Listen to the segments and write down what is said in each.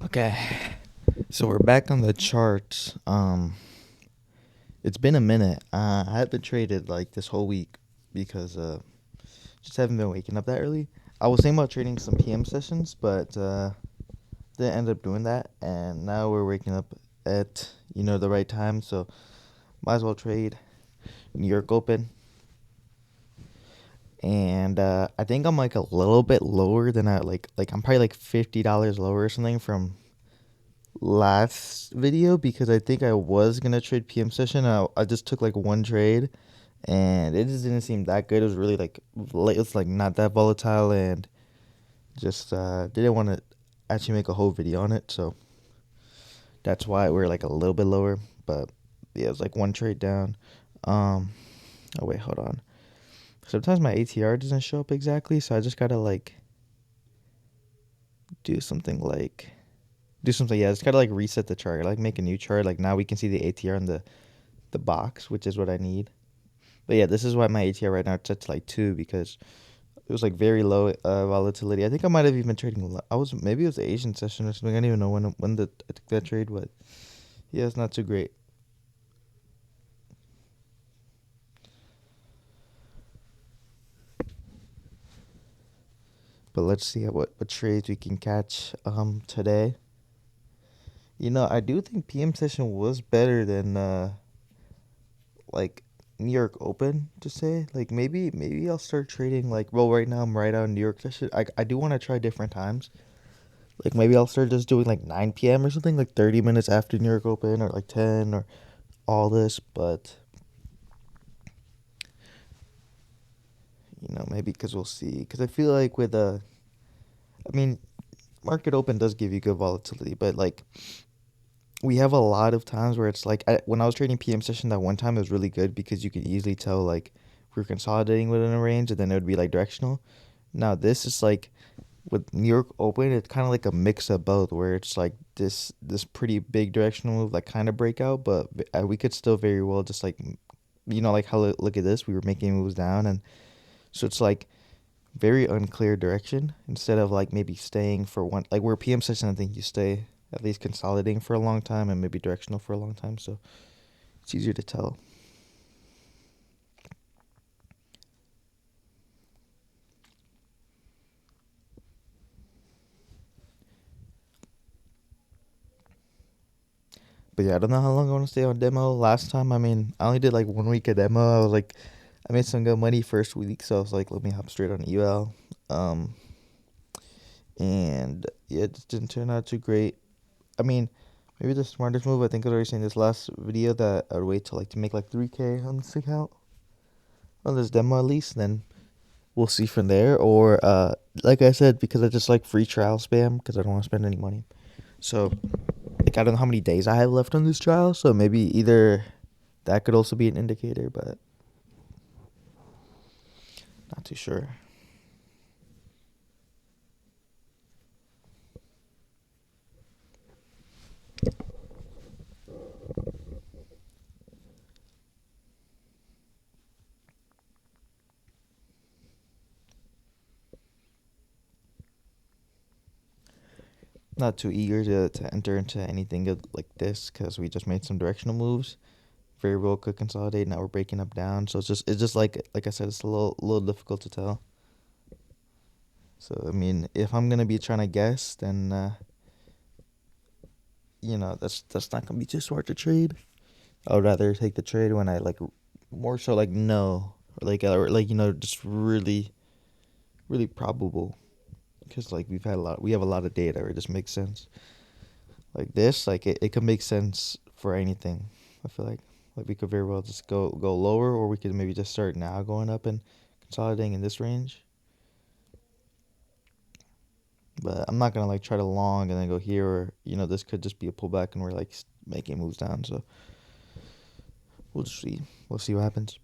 Okay, so we're back on the charts. It's been a minute. I haven't traded like this whole week because just haven't been waking up that early. I was thinking about trading some PM sessions, but didn't end up doing that. And now we're waking up at the right time, so might as well trade New York Open. And I think I'm like a little bit lower than I like I'm probably like $50 lower or something from last video because I think I was gonna trade PM session. I just took like one trade and it just didn't seem that good. It was really it's like not that volatile and just didn't want to actually make a whole video on it. So that's why we're like a little bit lower. But yeah, it was like one trade down. Um, oh wait, hold on. Sometimes my ATR doesn't show up exactly, so I just gotta like do something like do something. Yeah, I just gotta like reset the chart, like make a new chart. Like now we can see the ATR in the box, which is what I need. But yeah, this is why my ATR right now it's set to like 2 because it was like very low volatility. I think I might have even trading. I was maybe it was the Asian session or something. I don't even know when I took that trade, but yeah, it's not too great. But let's see what trades we can catch today. I do think PM session was better than like New York Open to say. Like maybe I'll start trading like well right now I'm right on New York session. I do want to try different times. Like maybe I'll start just doing like 9 p.m. or something, like 30 minutes after New York Open or like 10 or all this, but maybe because we'll see. Because I feel like I mean, market open does give you good volatility, but like we have a lot of times where it's like when I was trading PM session that one time it was really good because you could easily tell like if we're consolidating within a range and then it would be like directional. Now this is like with New York Open, it's kind of like a mix of both, where it's like this pretty big directional move, like kind of breakout, but we could still very well just like, like how look at this, we were making moves down, and so it's like very unclear direction instead of like maybe staying for one, like where PM session, I think you stay at least consolidating for a long time and maybe directional for a long time, so it's easier to tell. But yeah, I don't know how long I want to stay on demo. Last time, I mean, I only did like 1 week of demo. I was like, I made some good money first week, so I was like, let me hop straight on eval. Um, and yeah, it just didn't turn out too great. I mean, maybe the smartest move. I think I was already saying this last video that I'd wait till like to make like 3K on this account, on this demo at least. Then we'll see from there. Or like I said, because I just like free trial spam because I don't want to spend any money. So like I don't know how many days I have left on this trial, so maybe either that could also be an indicator, but not too sure. Not too eager to enter into anything like this because we just made some directional moves. Very well could consolidate. Now we're breaking up down, so it's just like I said, it's a little difficult to tell. So I mean, if I'm gonna be trying to guess, then that's not gonna be too smart to trade. I would rather take the trade when I like more so like no or like just really really probable because like we have a lot of data where it just makes sense. Like this, like it could make sense for anything. I feel like we could very well just go lower, or we could maybe just start now going up and consolidating in this range. But I'm not gonna like try to long and then go here, or this could just be a pullback and we're like making moves down. So we'll just see. We'll see what happens.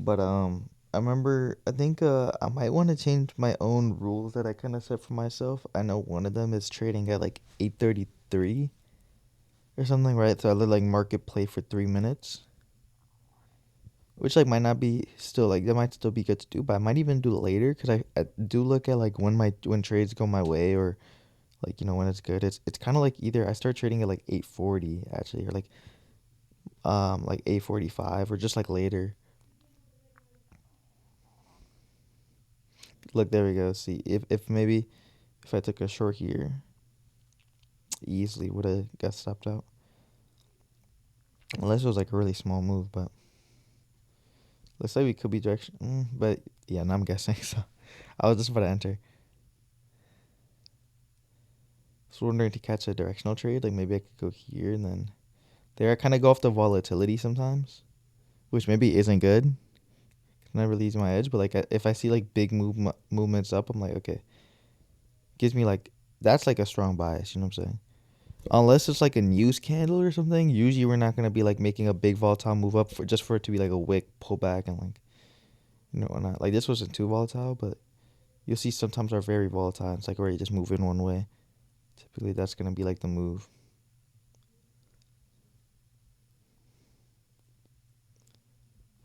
But I remember I think I might want to change my own rules that I kind of set for myself. I know one of them is trading at like 8:33 or something, right? So I let like market play for 3 minutes, which like might not be still like that might still be good to do, but I might even do it later because I do look at like when trades go my way or like when it's good. It's kind of like either I start trading at like 8:40 actually or like 8:45 or just like later. Look, there we go. See if maybe if I took a short here, easily would have got stopped out. Unless it was like a really small move, but let's say we could be direction. But yeah, now I'm guessing. So I was just about to enter. So wondering to catch a directional trade. Like maybe I could go here and then there. I kind of go off the volatility sometimes, which maybe isn't good. Never leaves my edge, but like if I see like big movements up, I'm like okay, gives me like that's like a strong bias. You know what I'm saying? Unless it's like a news candle or something, usually we're not gonna be like making a big volatile move up for it to be like a wick pullback and like whatnot. Like this wasn't too volatile, but you'll see sometimes are very volatile. It's like already just move in one way. Typically that's gonna be like the move.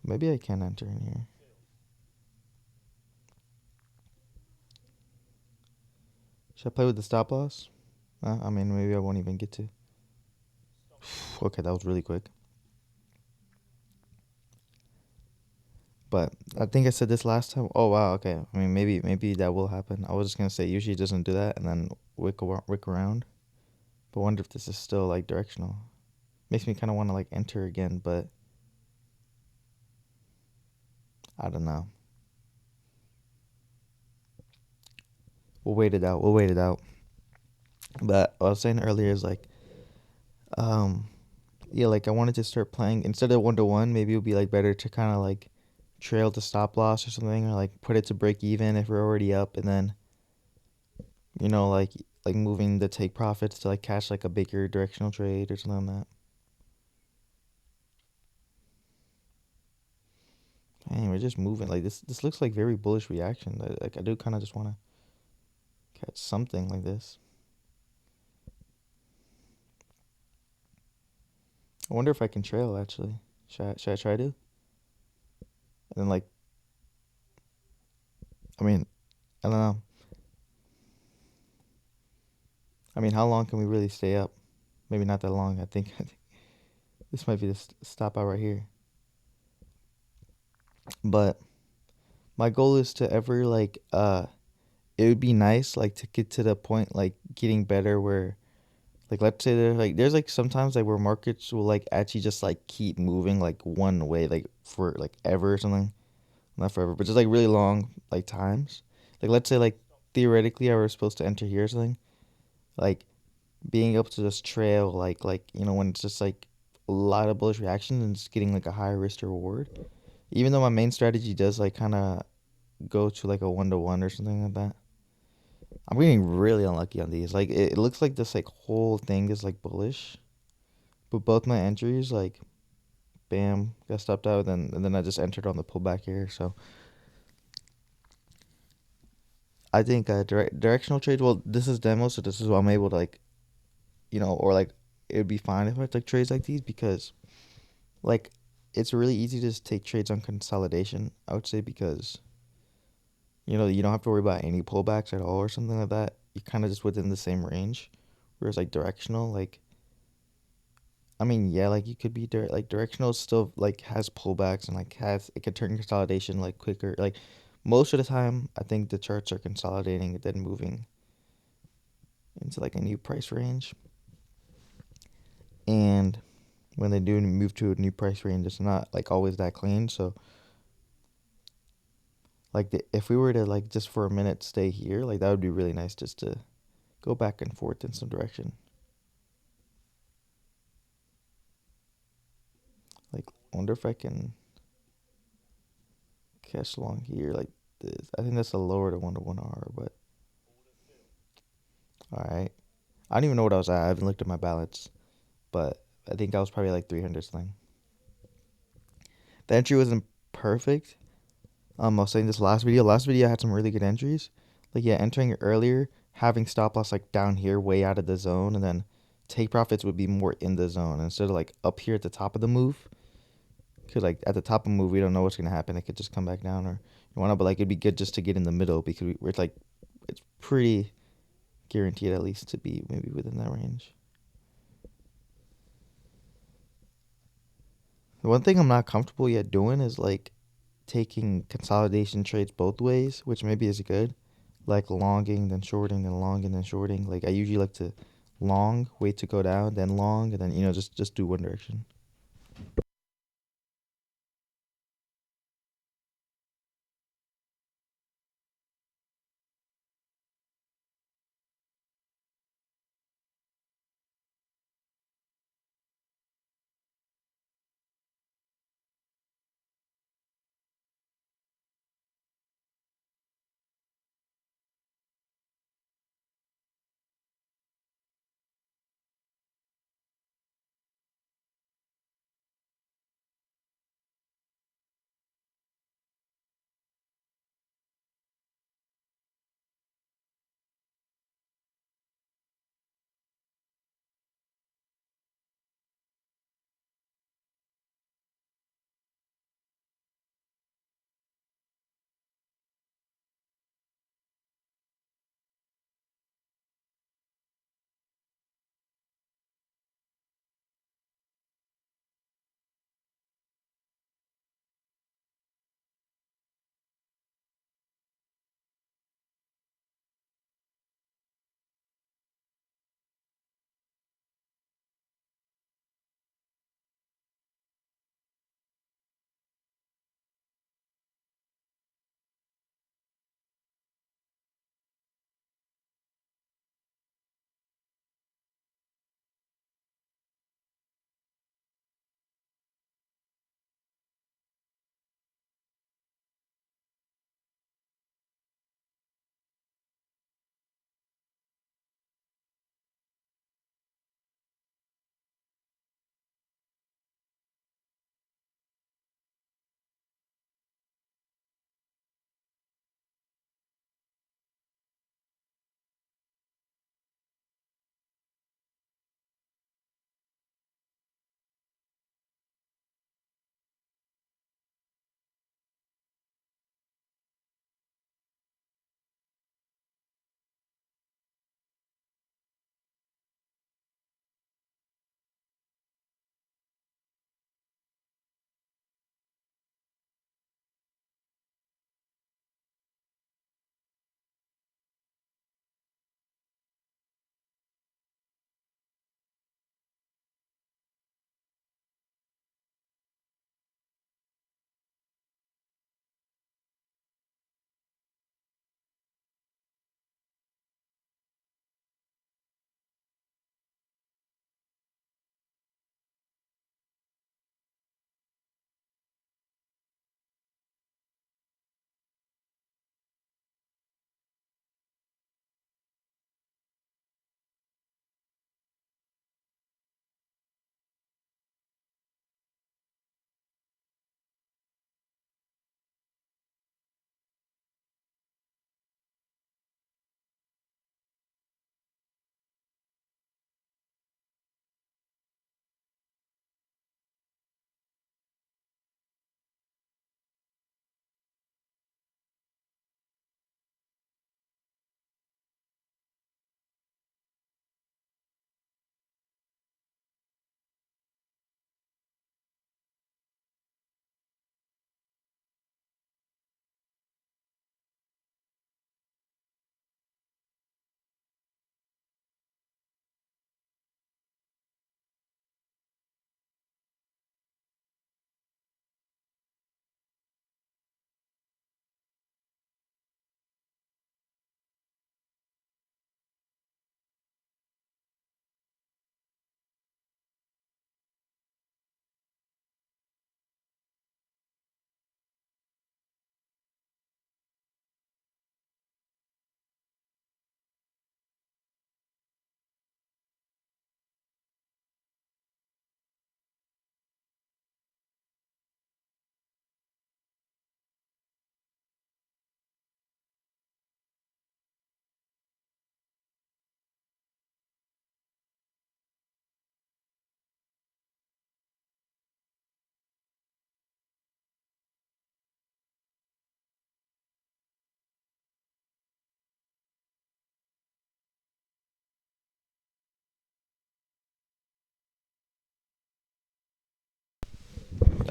Maybe I can enter in here. Should I play with the stop loss? I mean maybe I won't even get to. Okay, that was really quick. But I think I said this last time. Oh wow, okay. I mean maybe that will happen. I was just gonna say usually it doesn't do that and then wick around. But I wonder if this is still like directional. Makes me kind of want to like enter again, but I don't know. We'll wait it out. We'll wait it out. But what I was saying earlier is like, um, yeah, like I wanted to start playing instead of 1-to-1. Maybe it would be like better to kind of like trail to stop loss or something, or like put it to break even if we're already up, and then like moving the take profits to like catch like a bigger directional trade or something like that. Dang, we're just moving like this. This looks like very bullish reaction. Like I do kind of just want to catch something like this. I wonder if I can trail actually. Should I try to? And then like I mean I don't know. I mean how long can we really stay up? Maybe not that long. I think this might be the stop out right here. But my goal is to ever like it would be nice like to get to the point like getting better where like let's say there's like sometimes like where markets will like actually just like keep moving like one way like for like ever or something. Not forever, but just like really long like times. Like let's say like theoretically I was supposed to enter here or something. Like being able to just trail like when it's just like a lot of bullish reaction and just getting like a higher risk to reward. Even though my main strategy does like kind of go to like a 1-to-1 or something like that. I'm getting really unlucky on these. Like it looks like this like whole thing is like bullish, but both my entries like bam got stopped out and then I just entered on the pullback here. So I think directional trades. Well, this is demo, so this is what I'm able to like or like it would be fine if I took trades like these because like it's really easy to just take trades on consolidation. I would say because you don't have to worry about any pullbacks at all or something like that. You're kind of just within the same range. Whereas like directional, like I mean, yeah, like you could be like directional still like has pullbacks and like has it could turn consolidation like quicker. Like most of the time, I think the charts are consolidating and then moving into like a new price range. And when they do move to a new price range, it's not like always that clean. So like if we were to like just for a minute stay here, like that would be really nice just to go back and forth in some direction. Like I wonder if I can catch long here like this. I think that's a lower to 1-to-1 R, but all right. I don't even know what I was at. I haven't looked at my balance, but I think I was probably like 300 something. The entry wasn't perfect. I was saying this last video. Last video I had some really good entries. Like yeah, entering earlier, having stop loss like down here, way out of the zone, and then take profits would be more in the zone instead of like up here at the top of the move. Cause like at the top of the move, we don't know what's gonna happen. It could just come back down or you wanna, but like it'd be good just to get in the middle because we're like it's pretty guaranteed at least to be maybe within that range. The one thing I'm not comfortable yet doing is like taking consolidation trades both ways, which maybe is good. Like longing, then shorting, then longing, then shorting. Like I usually like to long, wait to go down, then long, and then just do one direction.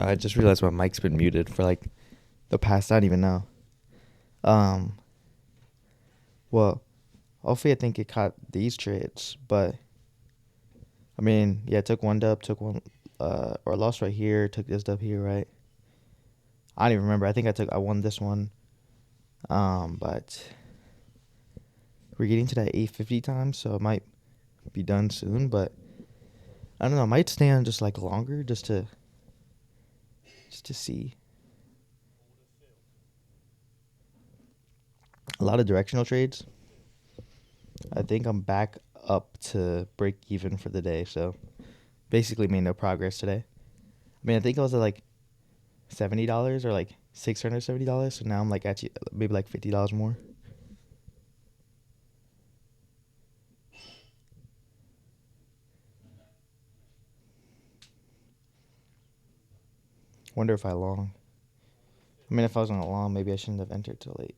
I just realized my mic's been muted for like the past, I don't even know. Um, well, hopefully I think it caught these trades, but I mean, yeah, took one dub, took one, or lost right here, took this dub here, right? I don't even remember. I think I won this one. But we're getting to that 850 time, so it might be done soon, but I don't know, I might stay on just like longer just to see. A lot of directional trades. I think I'm back up to break even for the day, so basically made no progress today. I mean, I think I was at like $70 or like $670, so now I'm like actually maybe like $50 more. Wonder if I long. I mean, if I was on a long, maybe I shouldn't have entered till late.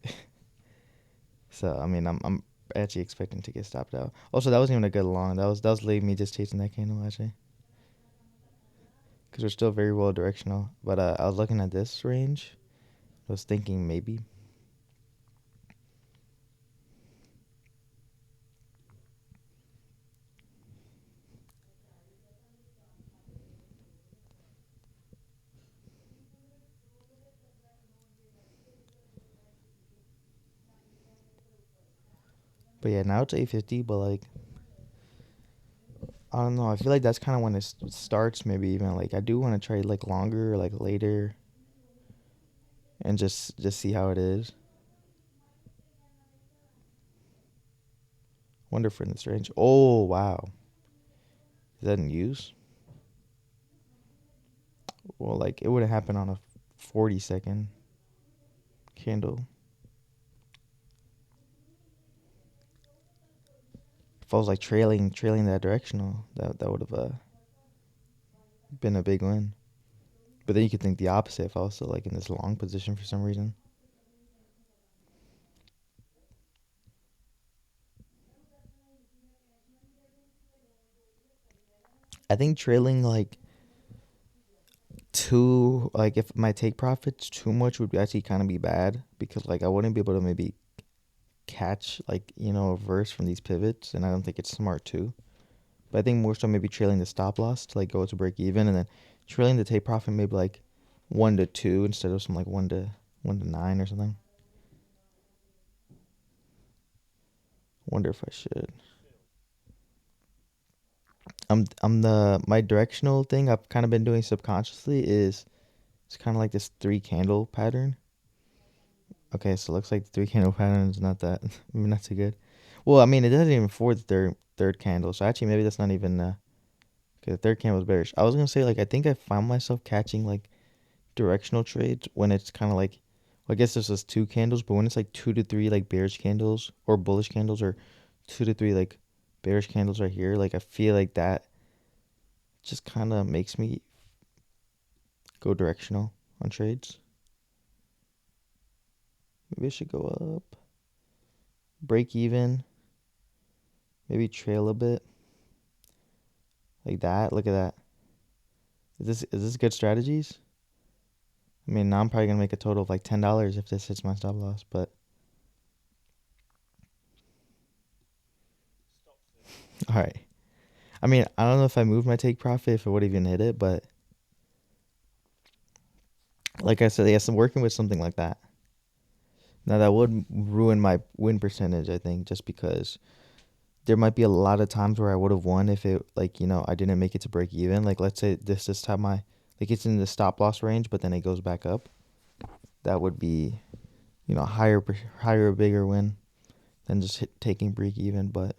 So I mean, I'm actually expecting to get stopped out. Also, that wasn't even a good long. That was leaving me just chasing that candle actually, because we're still very well directional. But I was looking at this range. I was thinking maybe. But yeah, now it's 850. But like, I don't know. I feel like that's kind of when it starts. Maybe even like I do want to trade like longer, like later, and just see how it is. Wonder if we're in this range. Oh wow, is that in use? Well, like it would have happened on a 40-second candle. If I was like trailing that directional, that would have been a big win. But then you could think the opposite if I was still like in this long position for some reason. I think trailing like too like if my take profits too much would actually kind of be bad because like I wouldn't be able to maybe catch like a verse from these pivots, and I don't think it's smart too. But I think more so maybe trailing the stop loss to like go to break even, and then trailing the take profit maybe like 1 to 2 instead of some like 1 to 9 or something. Wonder if I should. I'm the my directional thing I've kind of been doing subconsciously is it's kind of like this three candle pattern. Okay, so it looks like the three candle pattern is not that maybe not too good. Well, I mean it doesn't even for the third candle, so actually maybe that's not even okay, the third candle was bearish. I was gonna say like I think I found myself catching like directional trades when it's kind of like well, I guess this is two candles, but when it's like 2 to 3 like bearish candles or bullish candles or 2 to 3 like bearish candles right here, like I feel like that just kind of makes me go directional on trades. Maybe I should go up, break even, maybe trail a bit like that. Look at that. Is this good strategies? I mean, now I'm probably gonna make a total of like $10 if this hits my stop loss. But all right. I mean, I don't know if I moved my take profit if it would even hit it, but like I said, yes, I'm working with something like that. Now that would ruin my win percentage, I think, just because there might be a lot of times where I would have won if it like I didn't make it to break even. Like let's say this time I like it's in the stop loss range, but then it goes back up. That would be higher bigger win than just taking break even. But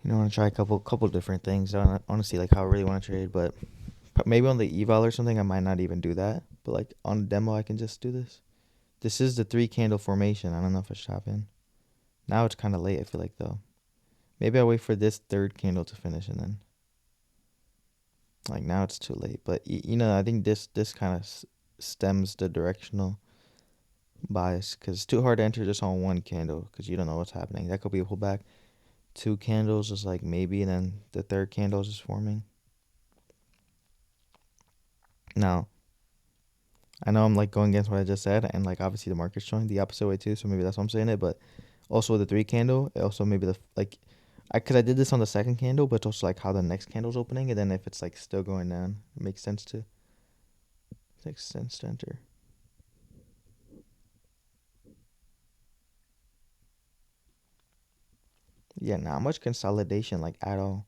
I want to try a couple different things. I want to see like how I really want to trade, but maybe on the eval or something I might not even do that. But like on the demo I can just do this. This is the three candle formation. I don't know if I should hop in. Now it's kind of late. I feel like though. Maybe I wait for this third candle to finish and then like now it's too late. But I think this kind of stems the directional bias because it's too hard to enter just on one candle because you don't know what's happening. That could be a pullback. Two candles is like maybe, and then the third candle is just forming. Now, I know I'm like going against what I just said, and like obviously the market's showing the opposite way too, so maybe that's why I'm saying it. But also the three candle, also maybe the like, because I did this on the second candle, but also like how the next candle's opening, and then if it's like still going down, it makes sense to enter. Yeah, not much consolidation like at all,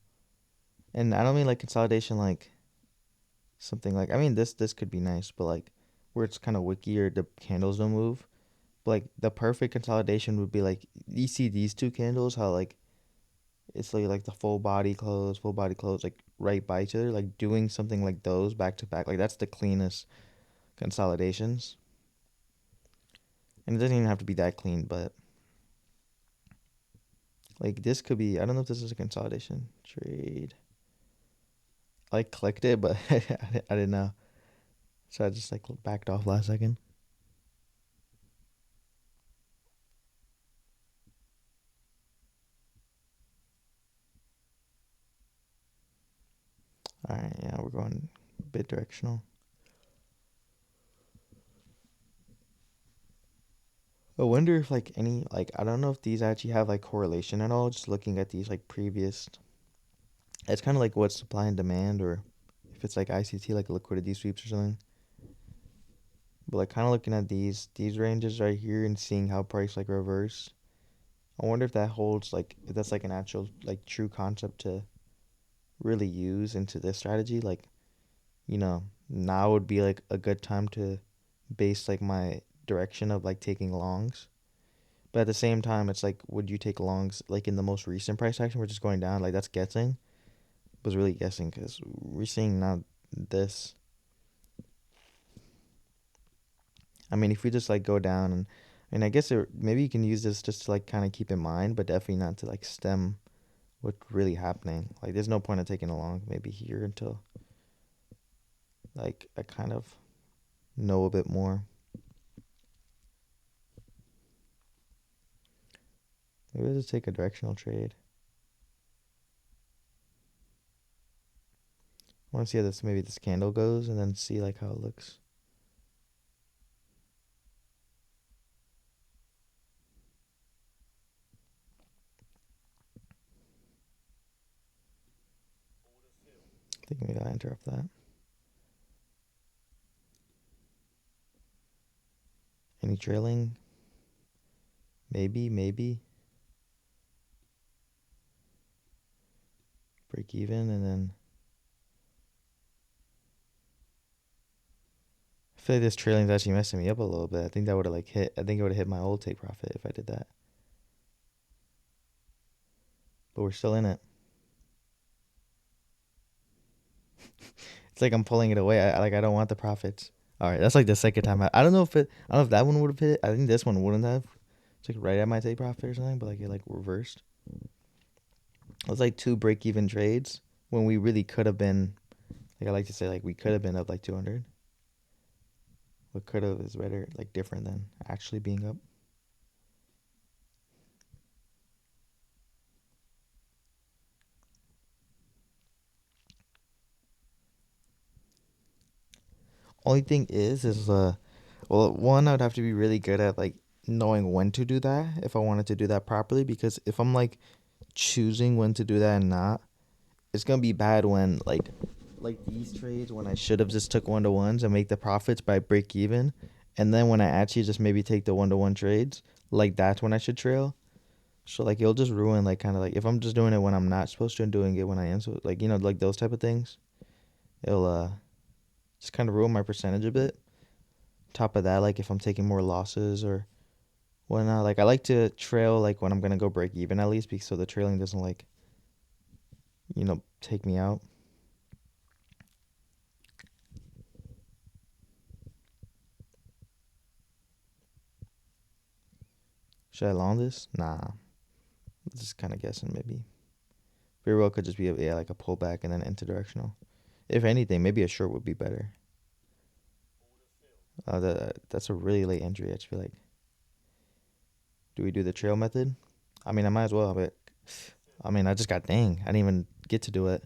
and I don't mean like consolidation like something like, I mean this could be nice, but like where it's kind of wicky or the candles don't move. But like the perfect consolidation would be like you see these two candles, how like it's like the full body close, like right by each other, like doing something like those back to back. Like that's the cleanest consolidations. And it doesn't even have to be that clean, but like this could be. I don't know if this is a consolidation trade. I like clicked it, but I didn't know, so I just like backed off last second. All right, yeah, we're going a bit directional. I wonder if like any like I don't know if these actually have like correlation at all. Just looking at these like previous, it's kind of like what supply and demand, or if it's like ICT, like liquidity sweeps or something. But like kind of looking at these ranges right here and seeing how price like reverse. I wonder if that holds like if that's like an actual like true concept to really use into this strategy. Like now would be like a good time to base like my direction of like taking longs. But at the same time, it's like, would you take longs like in the most recent price action, which is going down? Like that's guessing. Was really guessing because we're seeing now this. I mean, if we just like go down and I guess maybe you can use this just to like kind of keep in mind, but definitely not to like stem what's really happening. Like, there's no point in taking along maybe here until like I kind of know a bit more. Maybe I'll just take a directional trade. I want to see how this candle goes and then see like how it looks. I think maybe I'll enter off that. Any trailing? Maybe break even and then I feel like this trailing is actually messing me up a little bit. I think that would have like hit. I think it would have hit my old take profit if I did that. But we're still in it. It's like I'm pulling it away. I don't want the profits. All right, that's like the second time. I don't know if it. I don't know if that one would have hit. I think this one wouldn't have. It's like right at my take profit or something, but like it like reversed. It was like two break even trades when we really could have been. Like I like to say, like we could have been up like 200. What could have is better, like different than actually being up. Only thing is well, one I'd have to be really good at like knowing when to do that if I wanted to do that properly. Because if I'm like choosing when to do that and not, it's gonna be bad when like these trades when I should have just took 1-to-ones and make the profits by break even, and then when I actually just maybe take the 1-to-one trades, like that's when I should trail. So like it'll just ruin like kind of like if I'm just doing it when I'm not supposed to and doing it when I am, so like like those type of things, it'll just kind of ruin my percentage a bit. Top of that, like if I'm taking more losses or whatnot, like I like to trail like when I'm gonna go break even at least, because so the trailing doesn't like take me out. Should I long this? Nah, just kind of guessing maybe. Very well could just be yeah like a pullback and then interdirectional. If anything, maybe a short would be better. That's a really late entry. I just feel like. Do we do the trail method? I mean, I might as well, but I mean, I just got dang. I didn't even get to do it.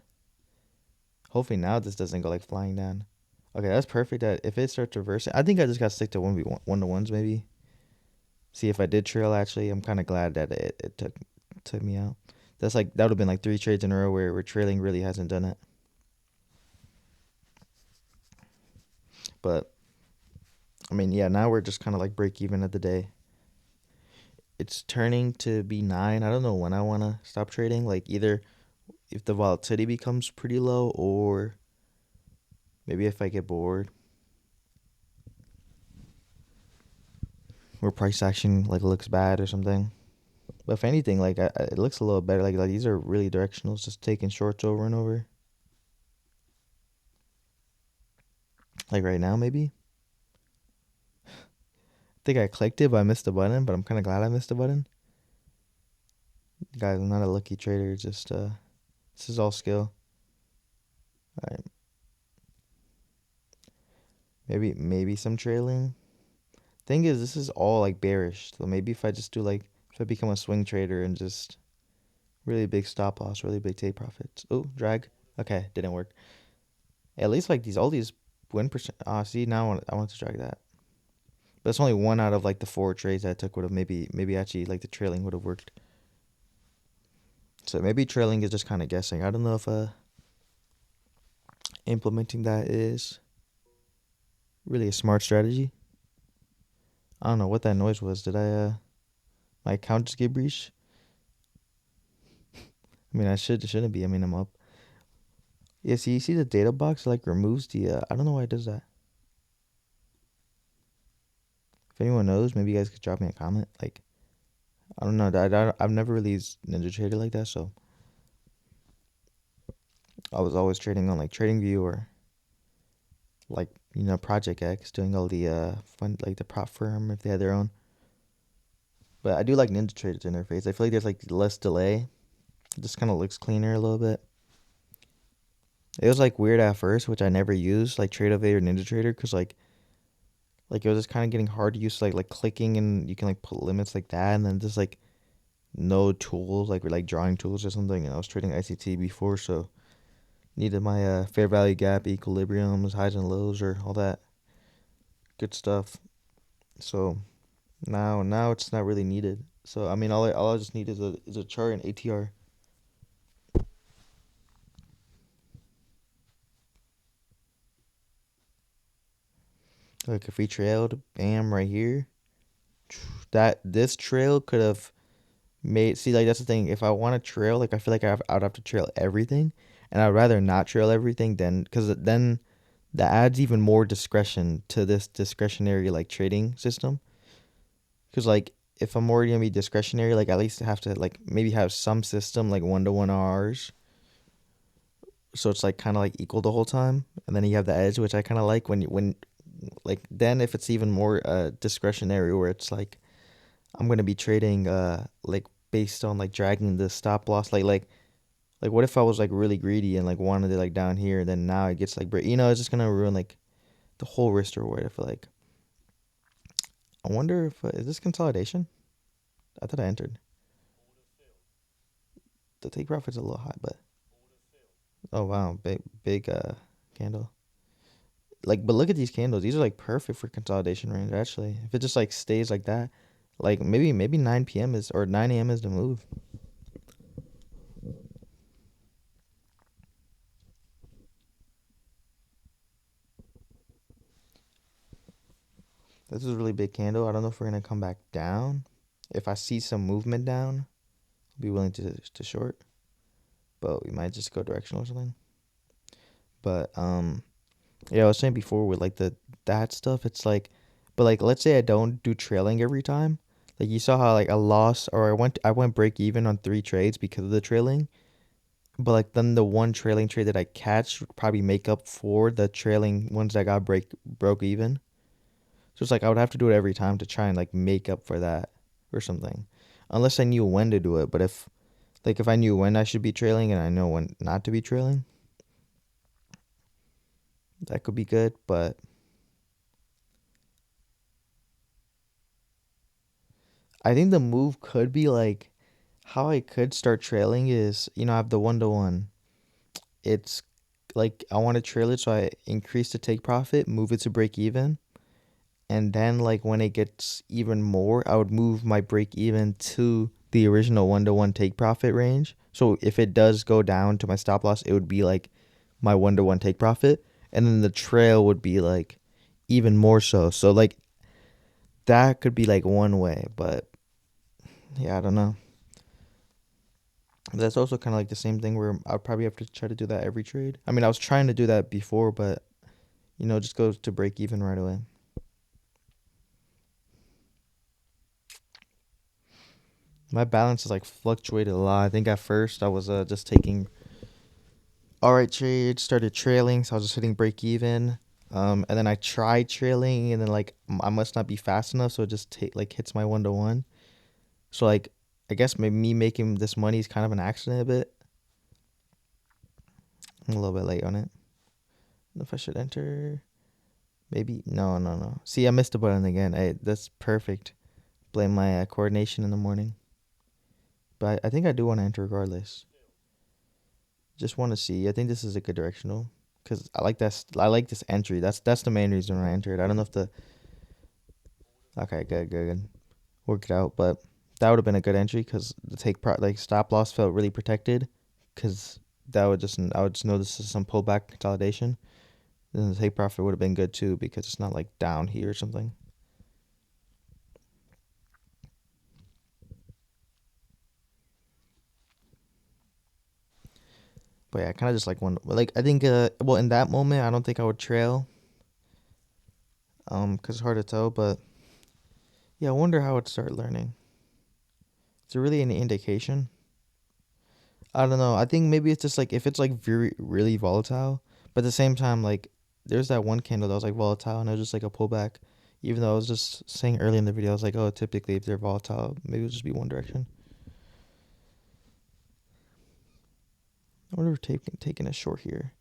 Hopefully now this doesn't go like flying down. Okay, that's perfect. That if it starts reversing, I think I just gotta stick to 1v1 to 1s maybe. See if I did trail actually. I'm kind of glad that it took me out. That's like that would have been like 3 trades in a row where trailing really hasn't done it. But I mean, yeah, now we're just kind of like break even at the day. It's turning to be 9. I don't know when I want to stop trading. Like either if the volatility becomes pretty low or maybe if I get bored or price action like looks bad or something. But if anything, like it looks a little better. Like these are really directionals, just taking shorts over and over. Like right now, maybe. I think I clicked it, but I missed the button. But I'm kind of glad I missed the button. Guys, I'm not a lucky trader. Just this is all skill. All right, maybe some trailing. Thing is, this is all like bearish. So maybe if I just do like if I become a swing trader and just really big stop loss, really big take profits. Oh, drag. Okay, didn't work. At least like these all these win percent. Ah, see now I want to drag that. But it's only one out of like the 4 trades I took would have maybe actually like the trailing would have worked. So maybe trailing is just kind of guessing. I don't know if implementing that is really a smart strategy. I don't know what that noise was. Did I my account just get breached? I mean, I shouldn't be. I mean, I'm up. Yeah, see, you see the data box like removes the. I don't know why it does that. If anyone knows, maybe you guys could drop me a comment. Like, I don't know. I've never really used Ninja Trader like that, so I was always trading on like TradingView or like Project X, doing all the fun like the prop firm if they had their own. But I do like Ninja Trader's interface. I feel like there's like less delay. It just kind of looks cleaner a little bit. It was like weird at first, which I never used, like TradeOvate or Ninja Trader, because like it was just kind of getting hard to use, like clicking and you can like put limits like that, and then just like no tools, like drawing tools or something. And I was trading ICT before, so needed my fair value gap, equilibriums, highs and lows, or all that good stuff. So now it's not really needed. So I mean, all I just need is a chart and ATR. Like if we trailed, bam, right here. That this trail could have made. See, like that's the thing. If I want to trail, like I feel like I'd have to trail everything, and I'd rather not trail everything than because then that adds even more discretion to this discretionary like trading system. Because like if I'm already gonna be discretionary, like at least have to like maybe have some system like 1-to-1 R's, so it's like kind of like equal the whole time, and then you have the edge, which I kind of like when like then if it's even more discretionary where it's like I'm gonna be trading like based on like dragging the stop loss like what if I was like really greedy and like wanted it like down here, then now it gets like it's just gonna ruin like the whole risk reward. I feel like. I wonder if is this consolidation? I thought I entered. The take profit's a little high, but oh wow, big candle. Like, but look at these candles. These are like perfect for consolidation range. Actually, if it just like stays like that, like maybe 9 p.m. is or 9 a.m. is the move. This is a really big candle. I don't know if we're gonna come back down. If I see some movement down, I'll be willing to short, but we might just go directional or something. But yeah, I was saying before with like that stuff. It's like, but like let's say I don't do trailing every time. Like you saw how like I lost or I went break even on 3 trades because of the trailing. But like then the one trailing trade that I catch would probably make up for the trailing ones that got broke even. So it's like I would have to do it every time to try and like make up for that or something. Unless I knew when to do it. But if I knew when I should be trailing and I know when not to be trailing, that could be good. But I think the move could be like how I could start trailing is, I have the 1-to-1. It's like I want to trail it, so I increase the take profit, move it to break even, and then like when it gets even more, I would move my break even to the original 1-to-1 take profit range. So if it does go down to my stop loss, it would be like my 1-to-1 take profit, and then the trail would be like even more so. So like that could be like one way, but yeah, I don't know. That's also kind of like the same thing where I'd probably have to try to do that every trade. I mean, I was trying to do that before, but just goes to break even right away. My balance has like fluctuated a lot. I think at first I was just taking all right trades, started trailing, so I was just hitting break even. And then I tried trailing, and then like I must not be fast enough, so it just like hits my 1-to-1. So like I guess maybe me making this money is kind of an accident a bit. I'm a little bit late on it. I don't know if I should enter. Maybe no, no, no. See, I missed the button again. That's perfect. Blame my coordination in the morning. But I think I do want to enter regardless. Just want to see. I think this is a good directional because I like that. I like this entry. That's the main reason I entered. I don't know if the okay, good, good, good. Work it out, but that would have been a good entry because the like stop loss felt really protected because I would just know this is some pullback consolidation. Then the take profit would have been good too because it's not like down here or something. But yeah, kind of just like one. Like I think well in that moment I don't think I would trail because it's hard to tell. But yeah, I wonder how I'd start learning. Is there really any indication? I don't know. I think maybe it's just like if it's like very really volatile, but at the same time like there's that one candle that was like volatile and it was just like a pullback. Even though I was just saying early in the video, I was like, oh, typically if they're volatile, maybe it'll just be one direction. I wonder if taking a short here.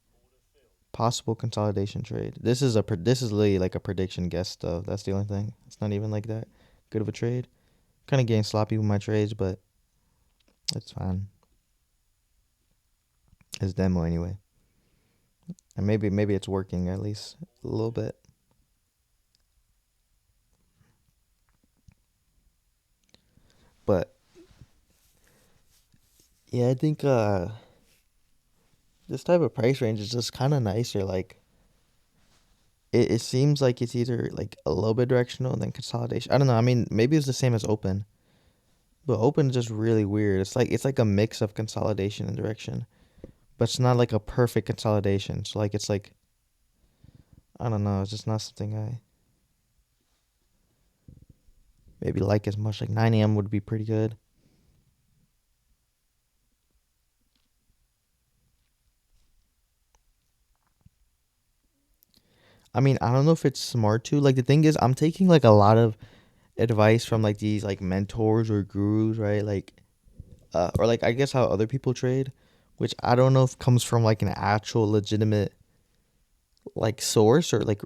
Possible consolidation trade. This is literally like a prediction guess stuff. That's the only thing. It's not even like that good of a trade. Kind of getting sloppy with my trades, but it's fine. It's demo anyway, and maybe it's working at least a little bit. But yeah, I think this type of price range is just kind of nicer. Like it seems like it's either like a little bit directional and then consolidation. I don't know. I mean, maybe it's the same as open, but open is just really weird. It's like a mix of consolidation and direction, but it's not like a perfect consolidation. So like it's like I don't know. It's just not something I maybe like as much. Like 9 a.m. would be pretty good. I mean, I don't know if it's smart to. Like the thing is, I'm taking like a lot of advice from like these like mentors or gurus, right? Like or like I guess how other people trade, which I don't know if comes from like an actual legitimate like source or like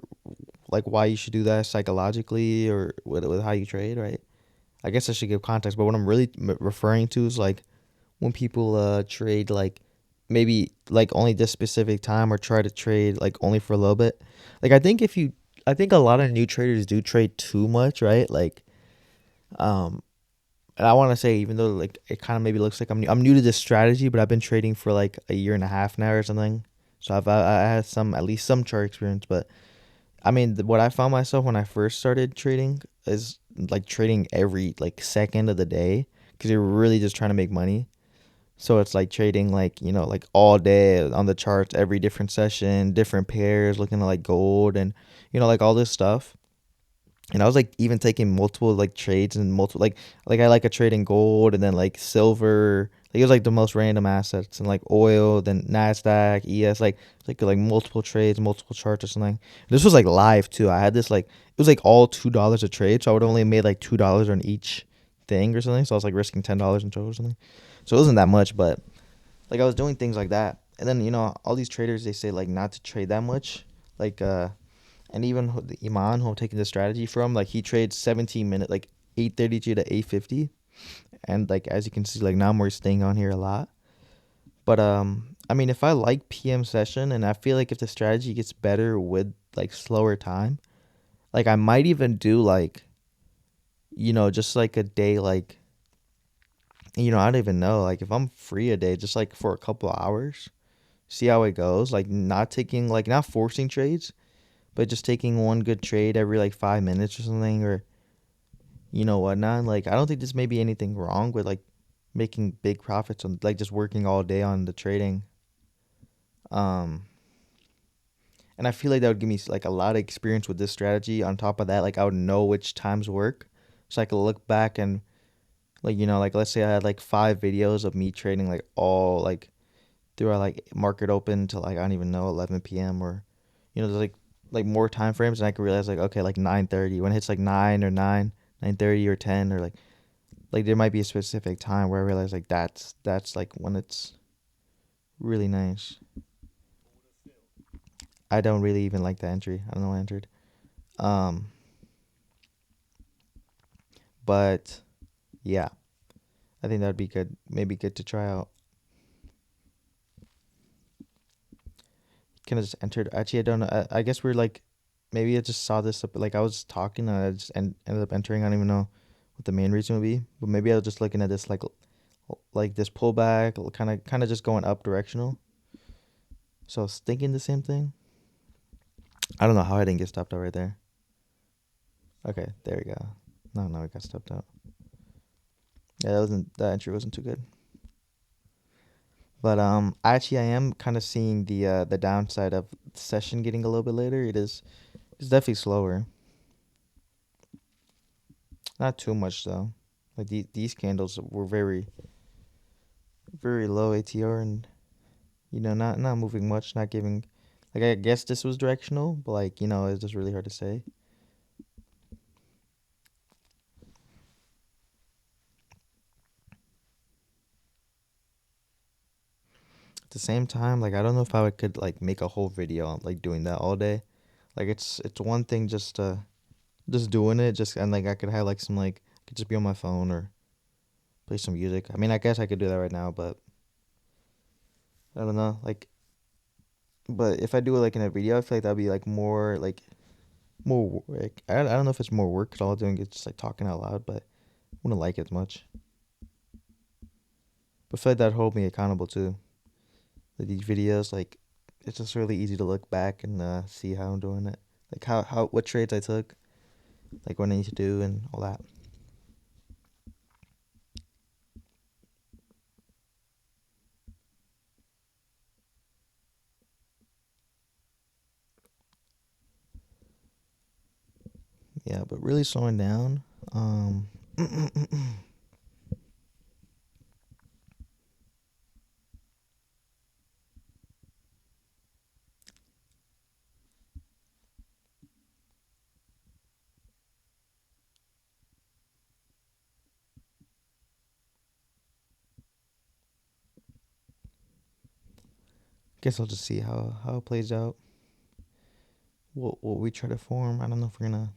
why you should do that psychologically or with how you trade, right? I guess I should give context, but what I'm really referring to is like when people trade like maybe like only this specific time or try to trade like only for a little bit. Like I think a lot of new traders do trade too much, right? Like um and I want to say even though like it kind of maybe looks like I'm new to this strategy, but I've been trading for like a year and a half now or something. So I had some at least some chart experience, but I mean what I found myself when I first started trading is like trading every like second of the day because you're really just trying to make money. So it's like trading like, like all day on the charts, every different session, different pairs, looking at like gold and, like all this stuff. And I was like even taking multiple like trades and multiple like I like a trade in gold and then like silver. Like it was like the most random assets and like oil, then Nasdaq, ES, like multiple trades, multiple charts or something. This was like live too. I had this like it was like all $2 a trade, so I would only made like $2 on each thing or something. So I was like risking $10 in total or something. So it wasn't that much, but like I was doing things like that. And then all these traders they say like not to trade that much, like and even the Iman who I'm taking the strategy from, like he trades 17 minute, like 8:32 to 8:50, and like as you can see, like now I'm staying on here a lot. But I mean, if I like PM session and I feel like if the strategy gets better with like slower time, like I might even do like, just like a day like, I don't even know, like if I'm free a day just like for a couple hours, see how it goes, like not taking like not forcing trades, but just taking one good trade every like 5 minutes or something or whatnot. Like I don't think there's maybe anything wrong with like making big profits on like just working all day on the trading. Um and I feel like that would give me like a lot of experience with this strategy. On top of that, like I would know which times work, so I could look back and like like let's say I had like 5 videos of me trading like all like throughout like market open to like I don't even know 11 p.m. or there's like more time frames and I could realize like okay like 9:30 when it hits like 9 or 9:30 or 10 or like there might be a specific time where I realize like that's like when it's really nice. I don't really even like the entry. I don't know what I entered. Um, but yeah, I think that would be good. Maybe good to try out. Kind of just entered. Actually, I don't know. I guess we're like, maybe I just saw this up. Like I was talking and I just ended up entering. I don't even know what the main reason would be. But maybe I was just looking at this like this pullback, kind of just going up directional. So I was thinking the same thing. I don't know how I didn't get stopped out right there. Okay, there we go. No, I got stopped out. Yeah, that entry wasn't too good. But actually, I am kind of seeing the downside of the session getting a little bit later. It's definitely slower. Not too much though. Like these candles were very low ATR and not moving much, not giving. Like I guess this was directional, but like it's just really hard to say. At the same time, like I don't know if I could like make a whole video on like doing that all day. Like it's one thing just doing it, just and like I could have like some like I could just be on my phone or play some music. I mean, I guess I could do that right now, but I don't know. Like, but if I do it like in a video, I feel like that'd be like more like I don't know if it's more work because all I'm doing is just like talking out loud, but I wouldn't like it as much. But I feel like that'd hold me accountable too. Like these videos, like it's just really easy to look back and see how I'm doing it, like how what trades I took, like what I need to do and all that. Yeah, but really slowing down. Um, guess I'll just see how it plays out. What we try to form. I don't know if we're gonna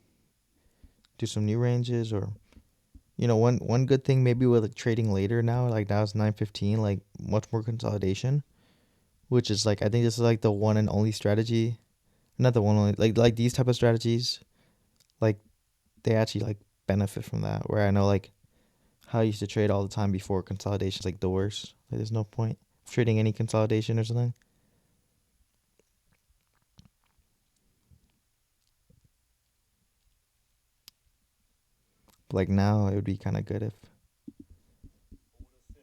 do some new ranges or one good thing maybe with like trading later now, like now it's 9:15, like much more consolidation, which is like I think this is like the one and only strategy, not the one only like these type of strategies, like they actually like benefit from that. Where I know like how I used to trade all the time before consolidations like the worst. Like there's no point of trading any consolidation or something. But like now it would be kind of good if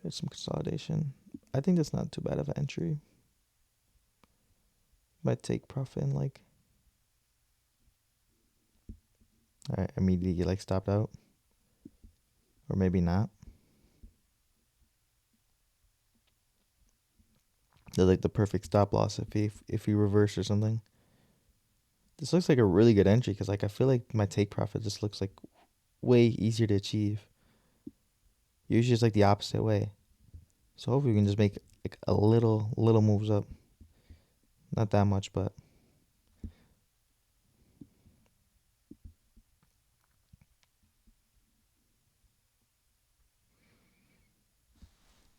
there's some consolidation. I think that's not too bad of an entry. Might take profit and like all right immediately get like stopped out or maybe not. They're like the perfect stop loss if you reverse or something. This looks like a really good entry because like I feel like my take profit just looks like way easier to achieve. Usually it's like the opposite way. So hopefully we can just make like a little moves up. Not that much, but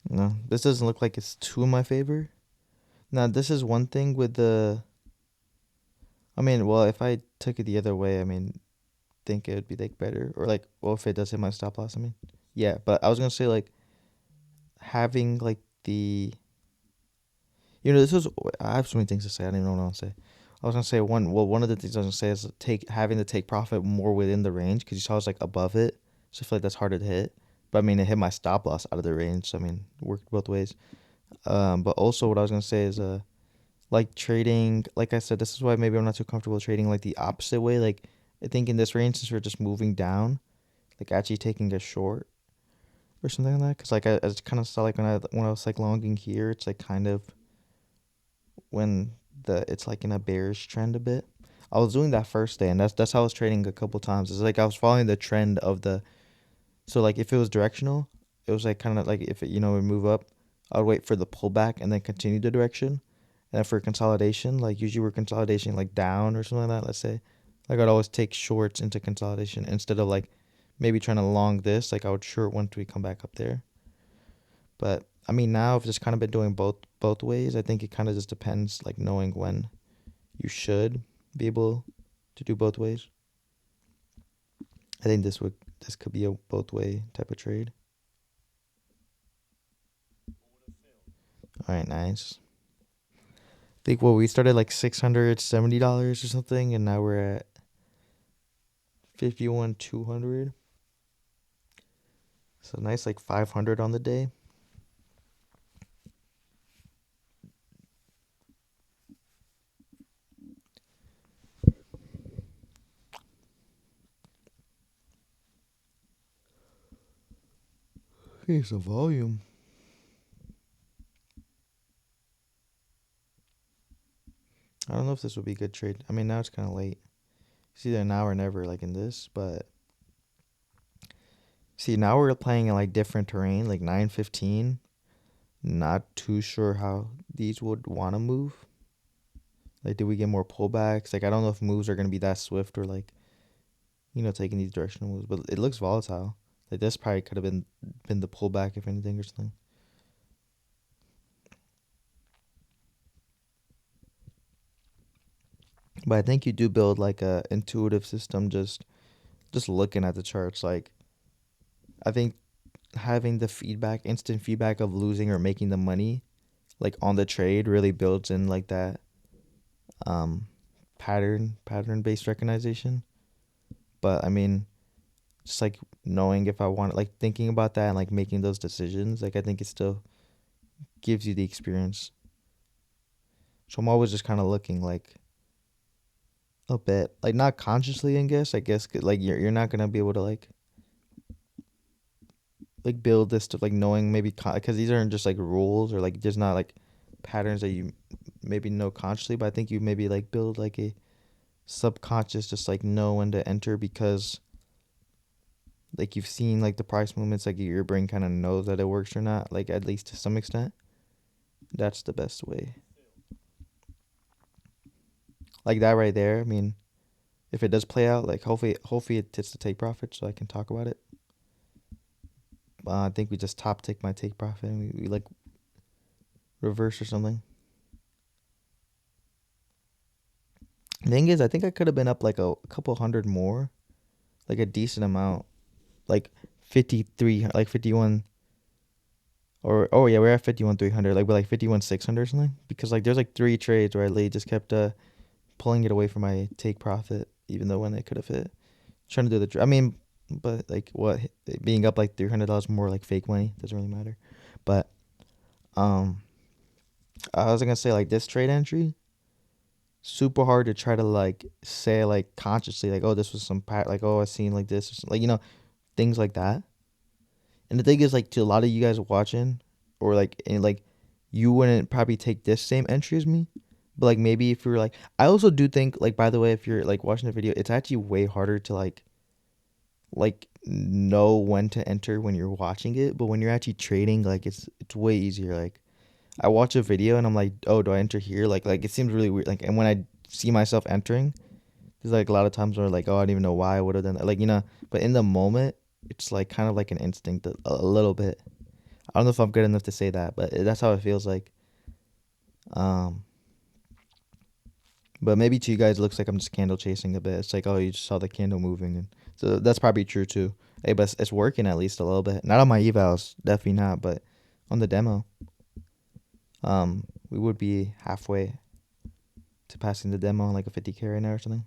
no. This doesn't look like it's too in my favor. Now this is one thing with the. I mean, well, if I took it the other way, I mean, think it would be like better, or like, well, if it does hit my stop loss, I mean, yeah. But I was gonna say like having like the, this was. I have so many things to say. I don't even know what I want to say. I was gonna say one. Well, one of the things I was gonna say is take having to take profit more within the range because you saw I was like above it, so I feel like that's harder to hit. But I mean, it hit my stop loss out of the range, so I mean, it worked both ways. But also what I was gonna say is like trading. Like I said, this is why maybe I'm not too comfortable trading like the opposite way. Like I think in this range, since we're just moving down, like actually taking a short or something like that. Cause like I kind of saw like when I was like longing here, it's like kind of when it's like in a bearish trend a bit. I was doing that first day, and that's how I was trading a couple times. It's like I was following the trend of the. So like if it was directional, it was like kind of like if it would move up, I would wait for the pullback and then continue the direction. And then for consolidation, like usually we're consolidation like down or something like that. Let's say, like I'd always take shorts into consolidation instead of like maybe trying to long this. Like I would short once we come back up there. But I mean now I've just kind of been doing both ways. I think it kind of just depends, like knowing when you should be able to do both ways. I think this could be a both way type of trade. All right, nice. I think well we started like $670 or something, and now we're at 51,200. So nice like 500 on the day. Okay, so volume. I don't know if this would be a good trade. I mean now it's kind of late. It's either now or never, like in this. But see now we're playing in like different terrain, like 915. Not too sure how these would want to move. Like, do we get more pullbacks? Like, I don't know if moves are gonna be that swift or like taking these directional moves. But it looks volatile. Like this probably could have been the pullback if anything or something. But I think you do build like a intuitive system just looking at the charts. Like I think having the feedback, instant feedback of losing or making the money, like on the trade, really builds in like that um pattern based recognition. But I mean, just like knowing if I want, like thinking about that and like making those decisions, like I think it still gives you the experience. So I'm always just kind of looking like a bit, like not consciously, I guess, 'cause, like you're not gonna be able to like build this to like knowing maybe because these aren't just like rules or like there's not like patterns that you maybe know consciously, but I think you maybe like build like a subconscious just like know when to enter because like you've seen like the price movements, like your brain kind of knows that it works or not, like at least to some extent. That's the best way. Like that right there. I mean, if it does play out, like hopefully it hits the take profit so I can talk about it. I think we just top tick my take profit and we like reverse or something. The thing is, I think I could have been up like a couple hundred more, like a decent amount, like 53, like 51, or oh yeah, we're at 51,300, like we're like 51,600 or something. Because like there's like three trades where I literally just kept pulling it away from my take profit, even though when they could have hit. Trying to do I mean, but like what being up like $300 more like fake money doesn't really matter. But um, I was gonna say like this trade entry super hard to try to like say like consciously like oh this was some like oh I seen like this or like things like that. And the thing is like to a lot of you guys watching or like and like you wouldn't probably take this same entry as me. But like maybe if you were like I also do think like by the way if you're like watching the video it's actually way harder to like know when to enter when you're watching it, but when you're actually trading like it's way easier. Like I watch a video and I'm like, oh, do I enter here? Like it seems really weird. Like and when I see myself entering, there's like a lot of times where like, oh, I don't even know why I would have done that. Like but in the moment, it's like kind of like an instinct a little bit. I don't know if I'm good enough to say that, but that's how it feels like. Um, but maybe to you guys, it looks like I'm just candle chasing a bit. It's like, oh, you just saw the candle moving, and so that's probably true too. Hey, but it's working at least a little bit. Not on my evals, definitely not, but on the demo, we would be halfway to passing the demo on like a 50K right now or something.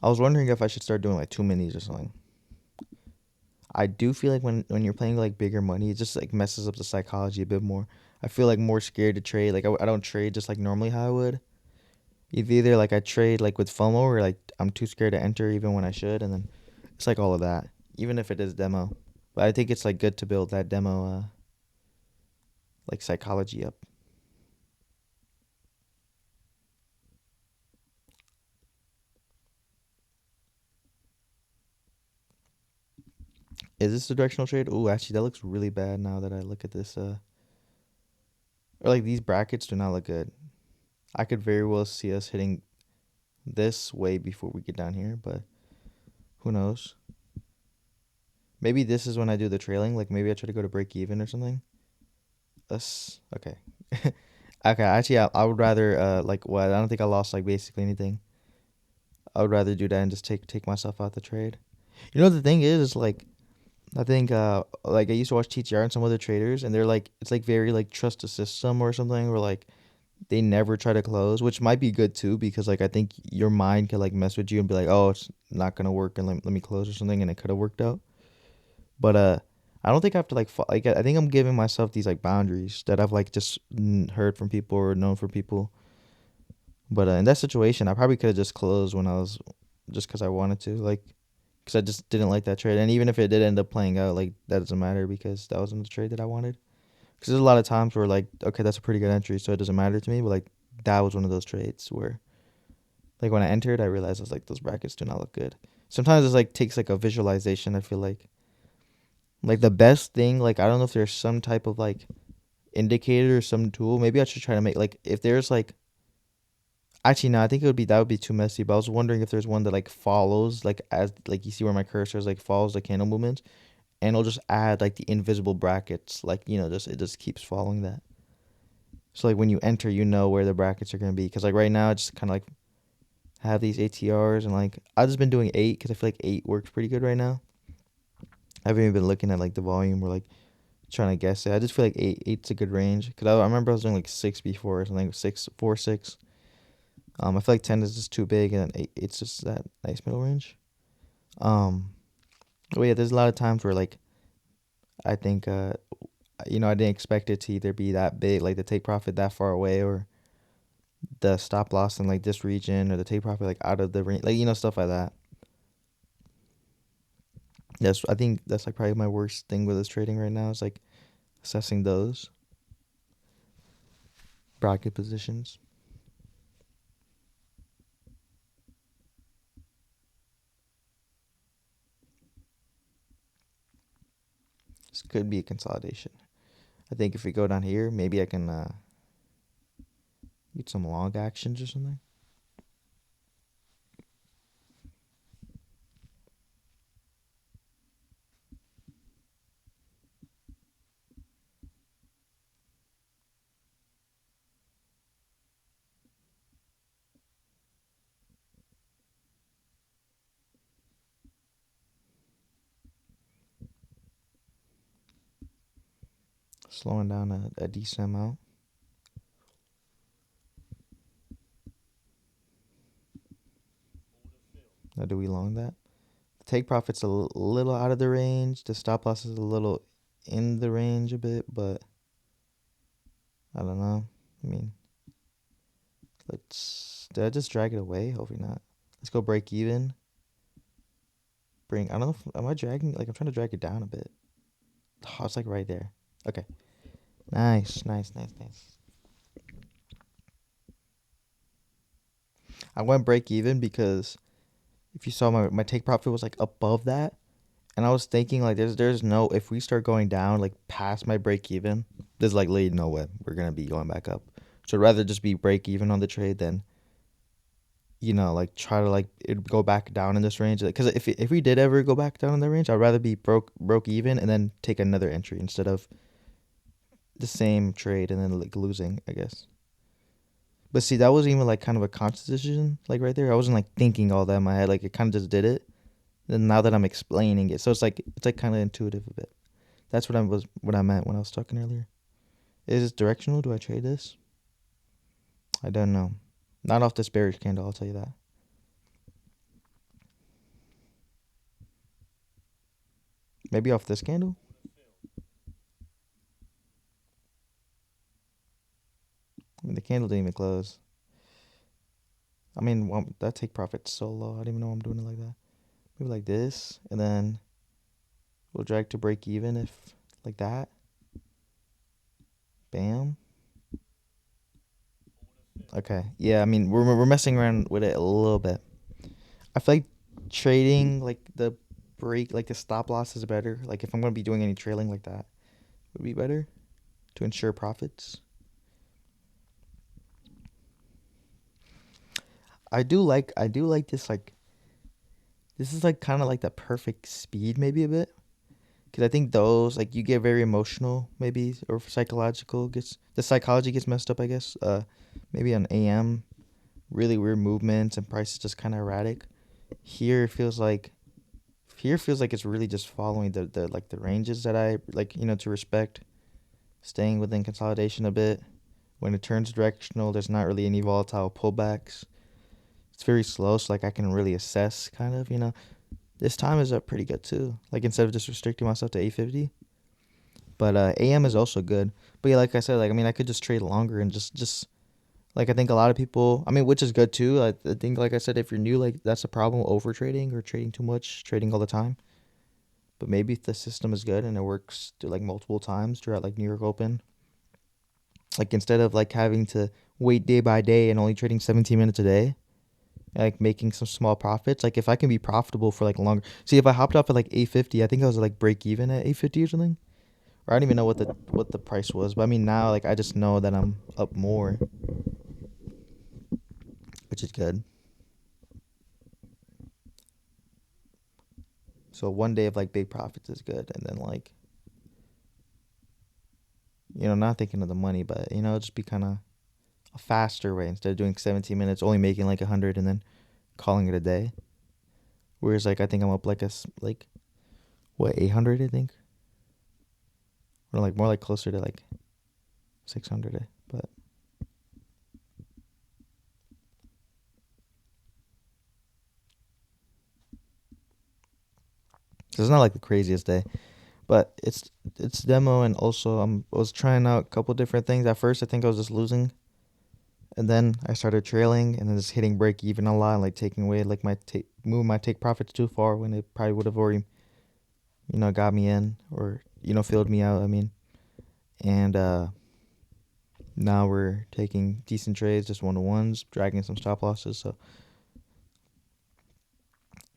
I was wondering if I should start doing like two minis or something. I do feel like when you're playing like bigger money, it just like messes up the psychology a bit more. I feel like more scared to trade. Like I don't trade just like normally how I would. Either like I trade like with FOMO or like I'm too scared to enter even when I should, and then it's like all of that. Even if it is demo, but I think it's like good to build that demo like psychology up. Is this a directional trade? Oh, actually, that looks really bad now that I look at this. Or like these brackets do not look good. I could very well see us hitting this way before we get down here, but who knows? Maybe this is when I do the trailing. Like maybe I try to go to break even or something. Us okay. Okay, actually, I would rather like what I don't think I lost like basically anything. I would rather do that and just take myself out the trade. You know the thing is like I think like I used to watch TTR and some other traders and they're like it's like very like trust the system or something where like they never try to close, which might be good too because like I think your mind could like mess with you and be like, oh, it's not gonna work and let me close or something, and it could have worked out. But I don't think I have to like like I think I'm giving myself these like boundaries that I've like just heard from people or known from people. But in that situation, I probably could have just closed when I was just because I wanted to, like, because I just didn't like that trade. And even if it did end up playing out, like that doesn't matter because that wasn't the trade that I wanted. Because there's a lot of times where like, okay, that's a pretty good entry, so it doesn't matter to me. But like that was one of those trades where like when I entered, I realized I was like those brackets do not look good. Sometimes it's like takes like a visualization. I feel like the best thing, like I don't know if there's some type of like indicator or some tool. Maybe I should try to make like if there's like actually no, I think it would be that would be too messy. But I was wondering if there's one that like follows like as like you see where my cursor is like follows the candle movements, and it'll just add like the invisible brackets, like just it just keeps following that. So like when you enter, you know where the brackets are gonna be. Cause like right now, I just kind of like have these ATRs and like I've just been doing eight because I feel like eight works pretty good right now. I haven't even been looking at like the volume or like trying to guess it. I just feel like eight's a good range. Cause I remember I was doing like six before or something, six, four, six. I feel like 10 is just too big, and then eight's just that nice middle range. Um, but yeah, there's a lot of times where like I think I didn't expect it to either be that big, like the take profit that far away, or the stop loss in like this region, or the take profit like out of the range, like stuff like that. Yes, I think that's like probably my worst thing with this trading right now is like assessing those bracket positions. This could be a consolidation. I think if we go down here, maybe I can get some long actions or something. Slowing down a decent amount. Now, do we long that? The take profit's a little out of the range. The stop loss is a little in the range a bit, but I don't know. I mean, did I just drag it away? Hopefully not. Let's go break even. I don't know am I dragging, like I'm trying to drag it down a bit. Oh, it's like right there. Okay. Nice, nice, nice, nice. I went break even because if you saw my take profit was like above that. And I was thinking like there's no if we start going down like past my break even, there's like literally no way we're gonna be going back up. So I'd rather just be break even on the trade than like try to like it go back down in this range. Because if we did ever go back down in the range, I'd rather be broke even and then take another entry instead of the same trade and then like losing, I guess. But see, that wasn't even like kind of a conscious decision, like right there. I wasn't like thinking all that in my head. Like it kind of just did it. And now that I'm explaining it, so it's like kind of intuitive a bit. That's what I meant when I was talking earlier. Is it directional? Do I trade this? I don't know. Not off this bearish candle, I'll tell you that. Maybe off this candle. I mean, the candle didn't even close. I mean, that take profit so low. I didn't even know I'm doing it like that. Maybe like this, and then we'll drag to break even if like that. Bam. Okay. Yeah. I mean, we're messing around with it a little bit. I feel like trading like the break, like the stop loss is better. Like if I'm gonna be doing any trailing like that, would be better to ensure profits. I do like this this is like kind of like the perfect speed maybe a bit because I think those like you get very emotional maybe or psychological gets the psychology gets messed up I guess maybe on AM really weird movements and prices just kind of erratic. Here it feels like here feels like it's really just following the like the ranges that I like to respect, staying within consolidation a bit. When it turns directional, there's not really any volatile pullbacks. It's very slow, so like I can really assess kind of. This time is up pretty good too. Like instead of just restricting myself to 850. But AM is also good. But yeah, like I said, like I mean I could just trade longer and just like I think a lot of people I mean, which is good too. I think like I said, if you're new, like that's a problem over trading or trading too much, trading all the time. But maybe if the system is good and it works to like multiple times throughout like New York Open, like instead of like having to wait day by day and only trading 17 minutes a day, like making some small profits. Like if I can be profitable for like longer. See, if I hopped off at like 850, I think I was like break even at 850 or something. Or I don't even know what the price was. But I mean now like I just know that I'm up more, which is good. So one day of like big profits is good, and then like not thinking of the money, but just be kind of a faster way instead of doing 17 minutes, only making like 100 and then calling it a day. Whereas like I think I'm up like like what 800 I think, or like more like closer to like 600. But so it's not like the craziest day, but it's demo and also I was trying out a couple different things. At first I think I was just losing, and then I started trailing and then just hitting break even a lot, like taking away like moving my take profits too far when it probably would have already got me in or filled me out. I mean, and now we're taking decent trades, just one to ones, dragging some stop losses. So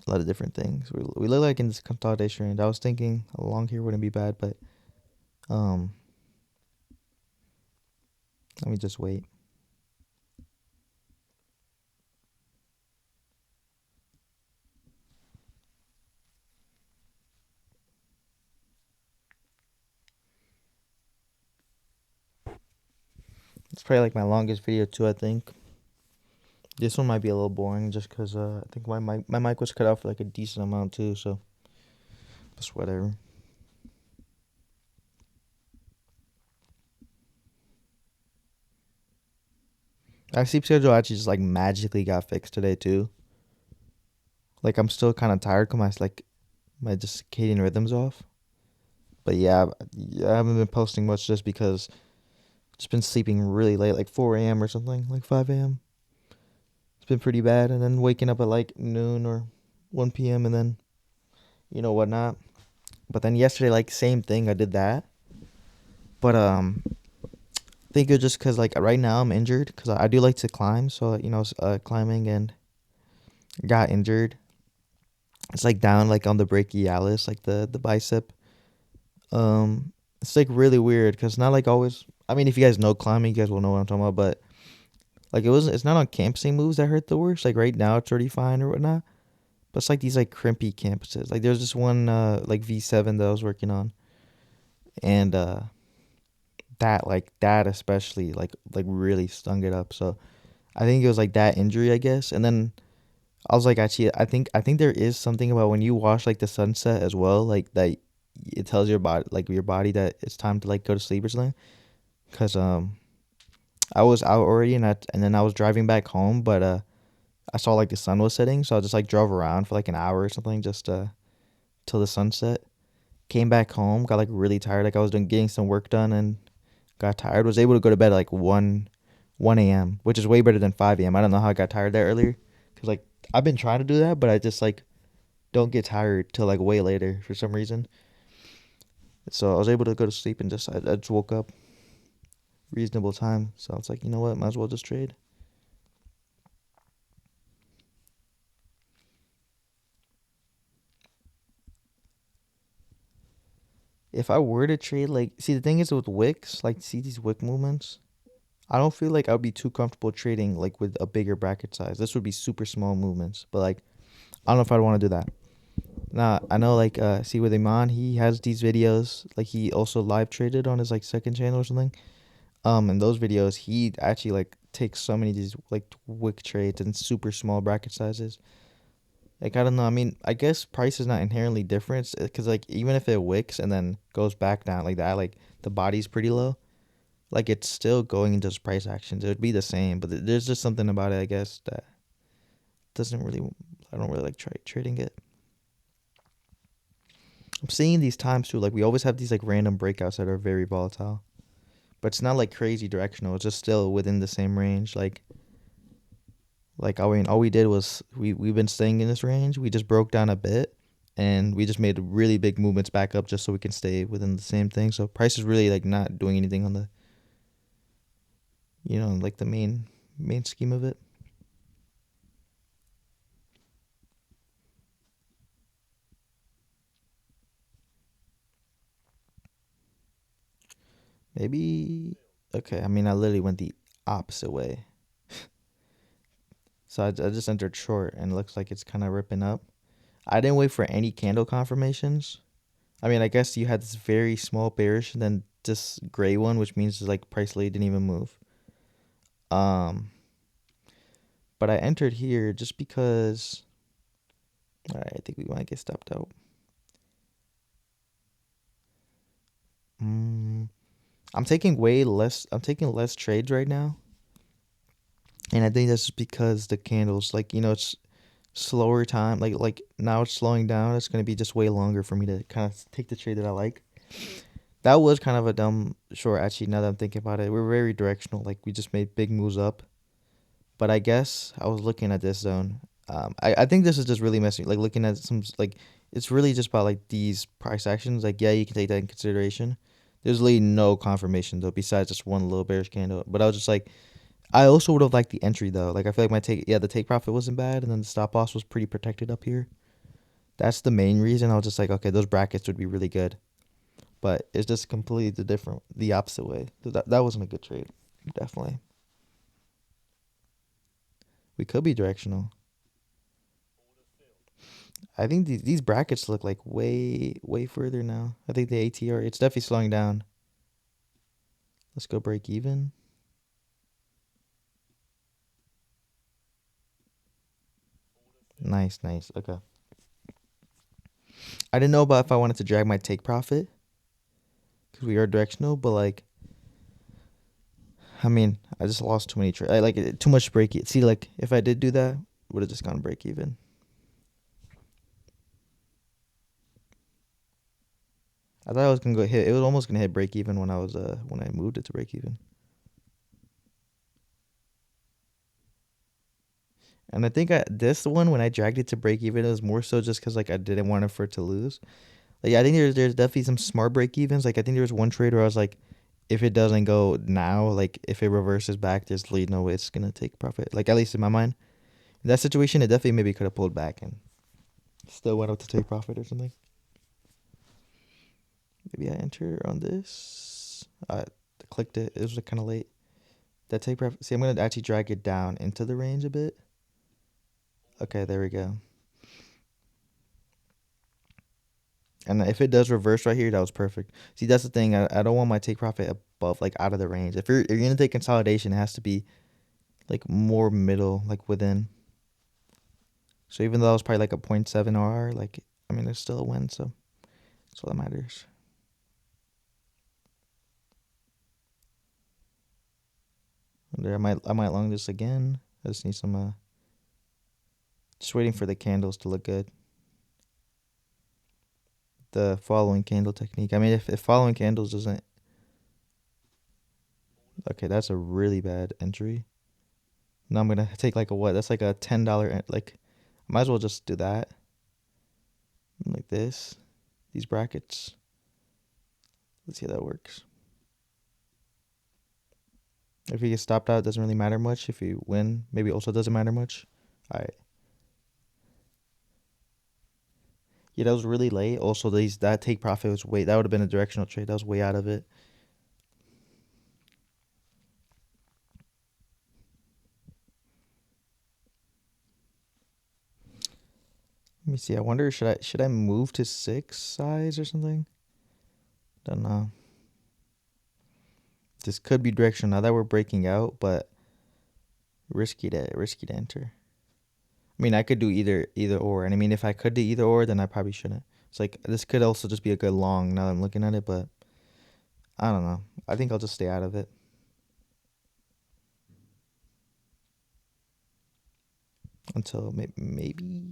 a lot of different things. We look like in this consolidation range. I was thinking along here wouldn't be bad, but um, let me just wait. It's probably like my longest video too. I think this one might be a little boring just because I think my mic was cut out for like a decent amount too. So just whatever. Our sleep schedule actually just like magically got fixed today too. Like I'm still kind of tired because my just circadian rhythm's off. But yeah, I haven't been posting much just because just been sleeping really late, like 4 a.m. or something, like 5 a.m. It's been pretty bad, and then waking up at like noon or 1 p.m. and then whatnot. But then yesterday, like same thing, I did that. But I think it's just because like right now I'm injured because I do like to climb, so climbing and got injured. It's like down like on the brachialis, like the bicep. It's like really weird because not like always. I mean, if you guys know climbing, you guys will know what I'm talking about. But Like it was, it's not on campusing moves that hurt the worst. Like right now, it's already fine or whatnot. But it's like these like crimpy campuses. Like there's this one like V7 that I was working on, and that especially like really stung it up. So I think it was like that injury, I guess. And then I was like, actually, I think there is something about when you watch like the sunset as well, like that it tells your body that it's time to like go to sleep or something. Cause I was out already and then I was driving back home, but I saw like the sun was setting, so I just like drove around for like an hour or something just till the sunset. Came back home, got like really tired, like I was doing getting some work done and got tired. Was able to go to bed at like one a.m., which is way better than 5 a.m. I don't know how I got tired there earlier, cause like I've been trying to do that, but I just like don't get tired till like way later for some reason. So I was able to go to sleep and I just woke up reasonable time. So I was like, you know what, might as well just trade. If I were to trade, like, see the thing is with wicks, like, see these wick movements. I don't feel like I'd be too comfortable trading like with a bigger bracket size. This would be super small movements, but like I don't know if I'd want to do that. Nah, I know like see with Iman, he has these videos. Like he also live traded on his like second channel or something. In those videos, he actually like takes so many of these like wick trades in super small bracket sizes. Like I don't know. I mean, I guess price is not inherently different because like even if it wicks and then goes back down like that, like the body's pretty low. Like it's still going into price actions. It would be the same, but there's just something about it, I guess, that doesn't really. I don't really like trading it. I'm seeing these times too. Like we always have these like random breakouts that are very volatile, but it's not like crazy directional. It's just still within the same range. Like I mean, all we did was we've been staying in this range. We just broke down a bit, and we just made really big movements back up just so we can stay within the same thing. So price is really like not doing anything on the like the main scheme of it. Maybe okay. I mean, I literally went the opposite way. So I just entered short, and it looks like it's kind of ripping up. I didn't wait for any candle confirmations. I mean, I guess you had this very small bearish and then this gray one, which means like price lead didn't even move. Um, but I entered here just because. All right, I think we might get stopped out. Mm, I'm taking way less. I'm taking less trades right now, and I think that's just because the candles, like it's slower time. Like now it's slowing down. It's gonna be just way longer for me to kind of take the trade that I like. That was kind of a dumb short, actually. Now that I'm thinking about it, we're very directional. Like we just made big moves up. But I guess I was looking at this zone. I think this is just really messy. Like looking at some like it's really just about like these price actions. Like yeah, you can take that in consideration. There's really no confirmation though, besides just one little bearish candle. But I was just like, I also would have liked the entry though. Like I feel like the take profit wasn't bad, and then the stop loss was pretty protected up here. That's the main reason. I was just like, okay, those brackets would be really good. But it's just completely the opposite way. That wasn't a good trade, definitely. We could be directional. I think these brackets look like way further now. I think the ATR it's definitely slowing down. Let's go break even. Nice, nice. Okay. I didn't know about if I wanted to drag my take profit because we are directional, but like, I mean, I just lost too many trades. I like too much break. See, like if I did do that, would have just gone break even. I thought I was gonna go hit. It was almost gonna hit break even when I moved it to break even. And I think this one when I dragged it to break even, it was more so just because like I didn't want it for it to lose. Like I think there's definitely some smart break evens. Like I think there was one trade where I was like, if it doesn't go now, like if it reverses back, there's really no way it's gonna take profit. Like at least in my mind, in that situation, it definitely maybe could have pulled back and still went up to take profit or something. Maybe I enter on this. I clicked it. It was kind of late. that take profit. See, I'm gonna actually drag it down into the range a bit. Okay, there we go. And if it does reverse right here, that was perfect. See, that's the thing. I don't want my take profit above, like out of the range. If you're gonna take consolidation, it has to be like more middle, like within. So even though that was probably like a point 0.7 R, like I mean, it's still a win. So that's all that matters. There, I might long this again. I just need some. Just waiting for the candles to look good. The following candle technique. I mean, if following candles doesn't. Okay, that's a really bad entry. Now I'm gonna take like a what? That's like a $10 like. Might as well just do that. Like this. These brackets. Let's see how that works. If you get stopped out, it doesn't really matter much. If you win, maybe also doesn't matter much. All right. Yeah, that was really late. Also, that take profit was way. That would have been a directional trade. That was way out of it. Let me see. I wonder should I move to 6 size or something? Don't know. This could be directional now that we're breaking out, but risky to enter. I mean, I could do either or, and I mean, if I could do either or, then I probably shouldn't. It's like this could also just be a good long now that I'm looking at it, but I don't know. I think I'll just stay out of it until maybe.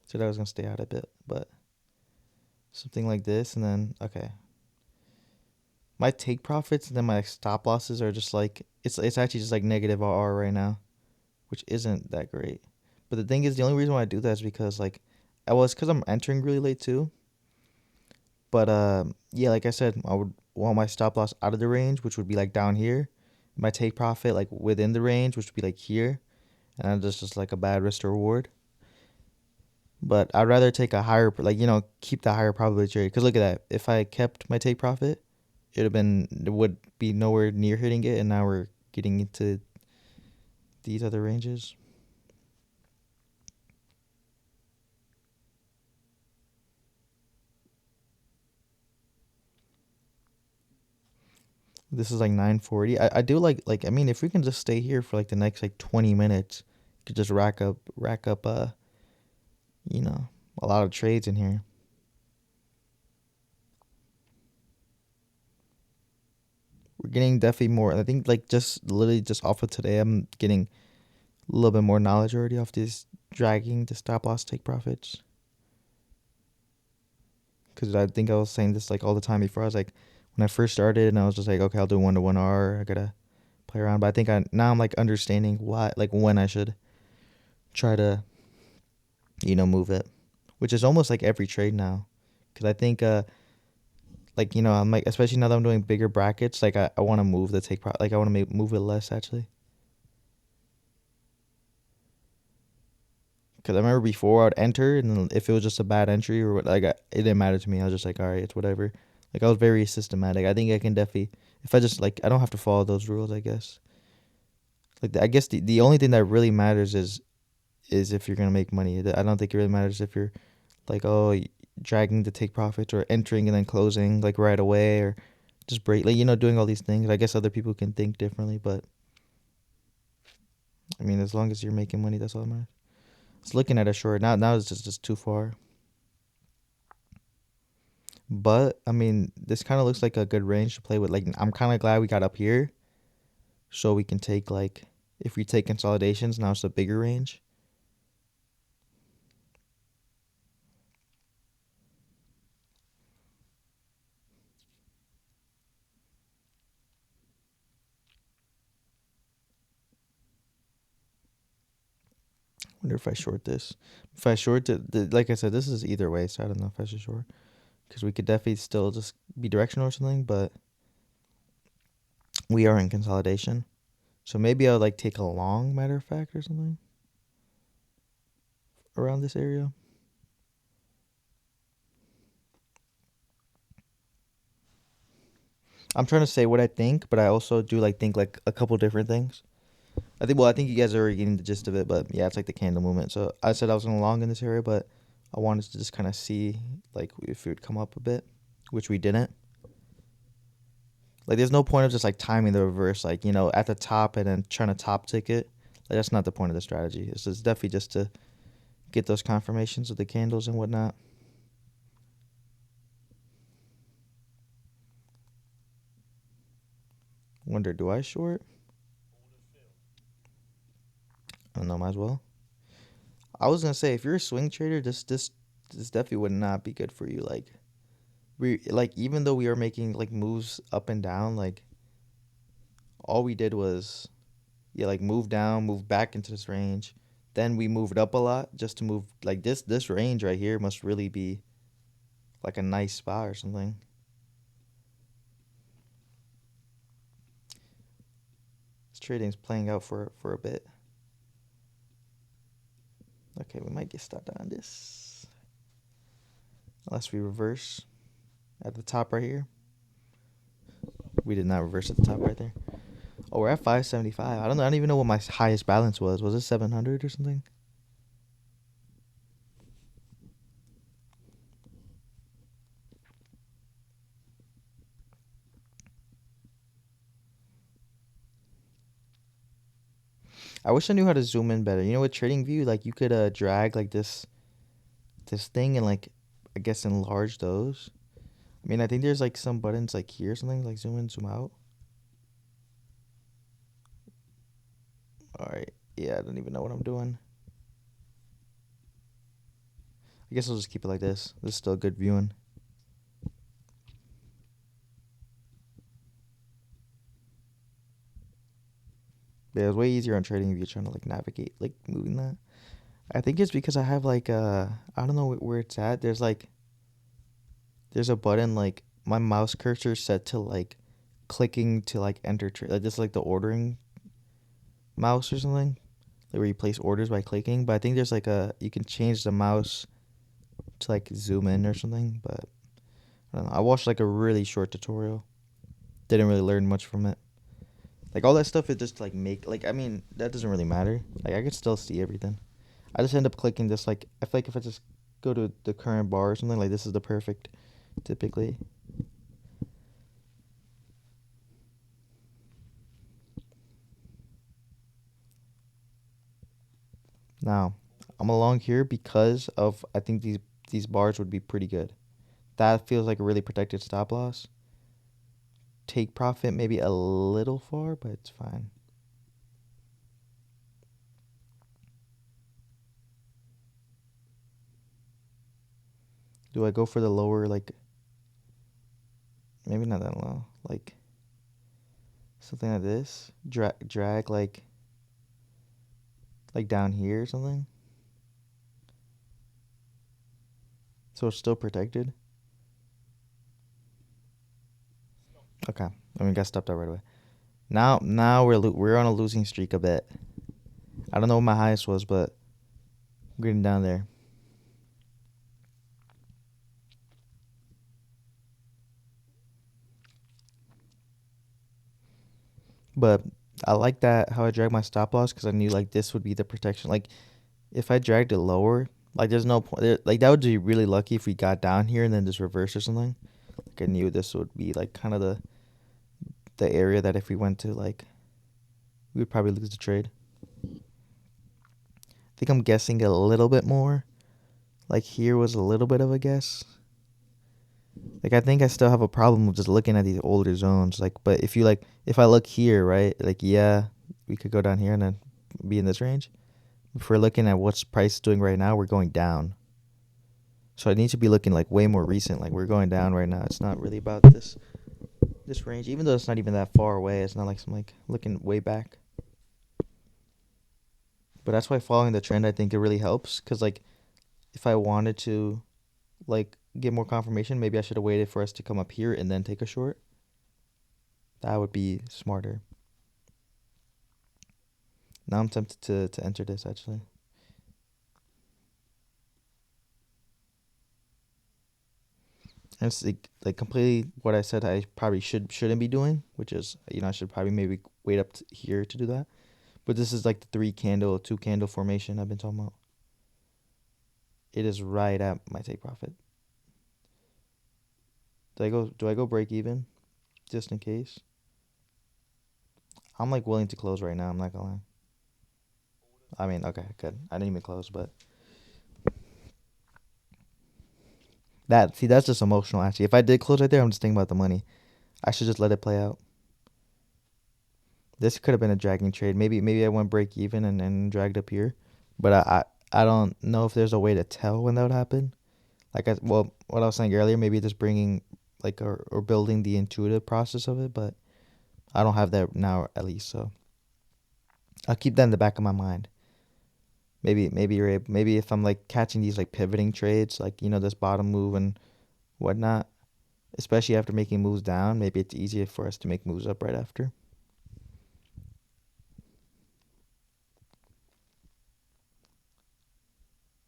Said I was gonna stay out of it, but something like this, and then okay. My take profits and then my stop losses are just like it's actually just like negative R right now, which isn't that great. But the thing is, the only reason why I do that is because like because I'm entering really late too. But yeah, like I said, I would want my stop loss out of the range, which would be like down here. My take profit like within the range, which would be like here, and that's just like a bad risk to reward. But I'd rather take a higher, like keep the higher probability trade. Cause look at that. If I kept my take profit, it would be nowhere near hitting it, and now we're getting into these other ranges. This is like 9:40. I do like I mean if we can just stay here for like the next like 20 minutes, could just rack up you know, a lot of trades in here. We're getting definitely more. I think like just literally just off of today, I'm getting a little bit more knowledge already off this dragging the stop loss take profits. Because I think I was saying this like all the time before. I was like, when I first started, and I was just like, okay, I'll do 1 to 1 R. I gotta play around. But I think now I'm like understanding why, like when I should try to, move it, which is almost like every trade now. Because I think, like I'm like, especially now that I'm doing bigger brackets, like I want to move the take profit. Like I want to move it less actually. Because I remember before I'd enter, and then if it was just a bad entry or what, like it didn't matter to me. I was just like, all right, it's whatever. Like I was very systematic. I think I can definitely, if I just like, I don't have to follow those rules. I guess. Like I guess the only thing that really matters is if you're gonna make money. I don't think it really matters if you're like dragging to take profits or entering and then closing like right away or just break like doing all these things. I guess other people can think differently, but I mean as long as you're making money, that's all that matters. It's looking at a short now. It's just too far. But I mean, this kind of looks like a good range to play with. Like, I'm kind of glad we got up here, so we can take like, if we take consolidations, now it's a bigger range. Wonder if I short this. If I short it, like I said, this is either way, so I don't know if I should short because we could definitely still just be directional or something, but we are in consolidation, so maybe I'll like take a long matter of fact or something around this area. I'm trying to say what I think, but I also do like think like a couple different things. I think you guys are already getting the gist of it, but yeah, it's like the candle movement. So I said I was gonna long in this area, but I wanted to just kind of see like if it would come up a bit, which we didn't. Like, there's no point of just like timing the reverse, like at the top and then trying to top tick it. Like, that's not the point of the strategy. It's just definitely just to get those confirmations of the candles and whatnot. Wonder, do I short? I don't know, might as well. I was gonna say if you're a swing trader, this definitely would not be good for you. Like, even though we are making like moves up and down, like all we did was like move down, move back into this range. Then we moved up a lot just to move like this range right here must really be like a nice spot or something. This trading's playing out for a bit. Okay, we might get started on this. Unless we reverse at the top right here. We did not reverse at the top right there. Oh, we're at 575. I don't know. I don't even know what my highest balance was. Was it 700 or something? I wish I knew how to zoom in better. With Trading View, like you could drag like this thing and like I guess enlarge those. I mean, I think there's like some buttons like here or something like zoom in, zoom out. All right. Yeah, I don't even know what I'm doing. I guess I'll just keep it like this. This is still good viewing. Yeah, it's way easier on Trading View trying to like navigate like moving that. I think it's because I have like I don't know where it's at. There's a button like my mouse cursor set to like clicking to like enter trade. Like this is like the ordering mouse or something. Like where you place orders by clicking. But I think there's like you can change the mouse to like zoom in or something. But I don't know. I watched like a really short tutorial. Didn't really learn much from it. Like all that stuff it just like make like I mean that doesn't really matter. Like I could still see everything. I just end up clicking this like I feel like if I just go to the current bar or something like this is the perfect typically. Now, I'm along here because of I think these bars would be pretty good. That feels like a really protected stop loss. Take profit maybe a little far, but it's fine. Do I go for the lower like maybe not that low, like something like this? Drag like down here or something? So it's still protected? Okay. I mean, got stopped out right away. Now we're on a losing streak a bit. I don't know what my highest was, but we're getting down there. But I like that how I dragged my stop loss because I knew like this would be the protection. Like if I dragged it lower, like there's no point. Like that would be really lucky if we got down here and then just reverse or something. Like I knew this would be like kind of the area that if we went to like we would probably lose the trade. I think I'm guessing a little bit more. Like here was a little bit of a guess. Like I think I still have a problem with just looking at these older zones. Like, but if I look here, right? Like, yeah, we could go down here and then be in this range. If we're looking at what's price doing right now, we're going down. So I need to be looking like way more recent. Like we're going down right now. It's not really about this range, even though it's not even that far away. It's not like I'm like looking way back. But that's why following the trend, I think it really helps. Cause like if I wanted to like get more confirmation, maybe I should have waited for us to come up here and then take a short. That would be smarter. Now I'm tempted to enter this actually. And it's like completely what I said I probably shouldn't be doing, which is I should probably maybe wait up to here to do that. But this is like the three candle, two candle formation I've been talking about. It is right at my take profit. Do I go break even just in case? I'm like willing to close right now. I'm not gonna lie. I mean, okay, good. I didn't even close, but that's just emotional. Actually, if I did close right there, I'm just thinking about the money. I should just let it play out. This could have been a dragging trade. Maybe I went break even and dragged up here, but I don't know if there's a way to tell when that would happen. What I was saying earlier, maybe just bringing like or building the intuitive process of it, but I don't have that now at least. So I'll keep that in the back of my mind. Maybe if I'm like catching these like pivoting trades, like this bottom move and whatnot, especially after making moves down, maybe it's easier for us to make moves up right after.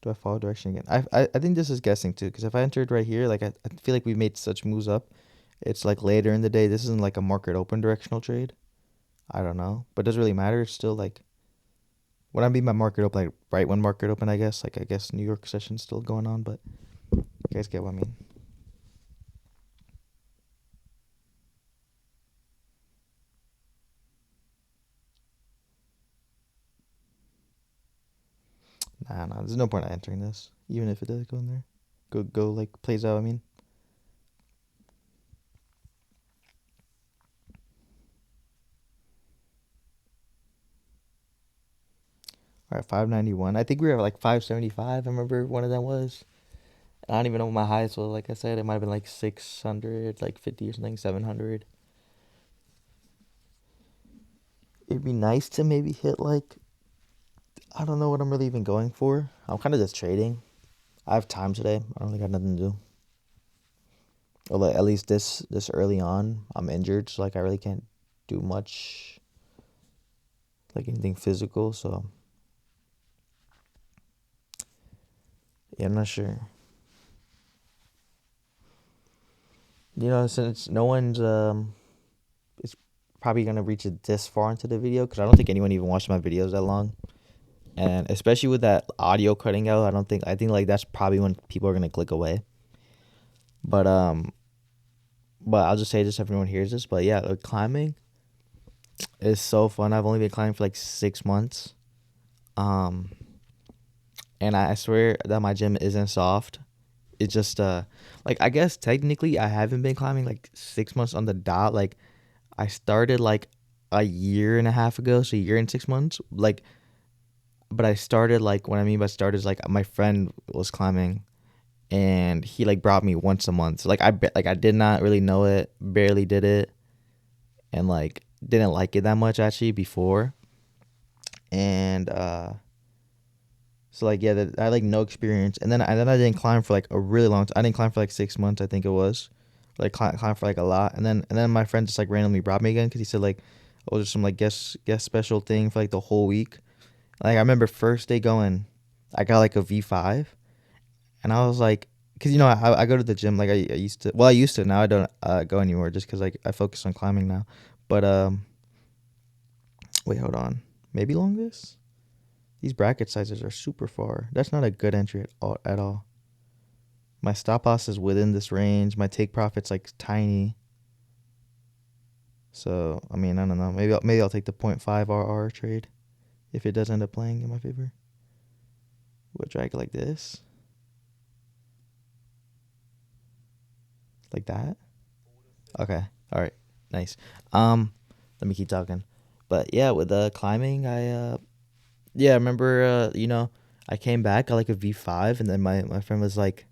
Do I follow direction again? I think this is guessing too, because if I entered right here, like I feel like we made such moves up. It's like later in the day. This isn't like a market open directional trade. I don't know, but it doesn't really matter. It's still like when I mean by market open, like right when market open, I guess. Like I guess New York session's still going on, but you guys get what I mean. Nah, there's no point in entering this, even if it does go in there. Go like plays out. I mean, all right, 591. I think we were at like 575. I remember one of them was. I don't even know what my highest was. Like I said, it might have been like 600, like 50 or something, 700. It'd be nice to maybe hit like I don't know what I'm really even going for. I'm kind of just trading. I have time today. I don't think I got nothing to do. Or like at least this early on, I'm injured, so like I really can't do much like anything physical. So yeah, I'm not sure. Since no one's it's probably gonna reach it this far into the video because I don't think anyone even watched my videos that long. And especially with that audio cutting out, I think like that's probably when people are gonna click away. But but I'll just say this if everyone hears this. But yeah, like climbing is so fun. I've only been climbing for like 6 months. Um, and I swear that my gym isn't soft. It's just like I guess technically I haven't been climbing like 6 months on the dot. Like I started like a year and a half ago, so a year and 6 months. Like, but I started like what I mean by started is like my friend was climbing and he like brought me once a month. So like I did not really know it, barely did it, and like didn't like it that much actually before. And so like yeah, I had like no experience, and then I didn't climb for like a really long time. I didn't climb for like 6 months, I think it was, like climb for like a lot, and then my friend just like randomly brought me again because he said like, oh, there's some like guest special thing for like the whole week. Like I remember first day going, I got like a V5, and I was like, cause I go to the gym like I used to. Well, I used to. Now I don't go anymore just cause like I focus on climbing now. But wait, hold on. Maybe longest. These bracket sizes are super far. That's not a good entry at all. My stop loss is within this range. My take profit's like tiny. So I mean I don't know. Maybe I'll take the point 0.5 RR trade if it does end up playing in my favor. We'll drag it like this, like that. Okay. All right. Nice. Let me keep talking. But yeah, with the climbing, I remember I came back, got like a V5, and then my friend was like,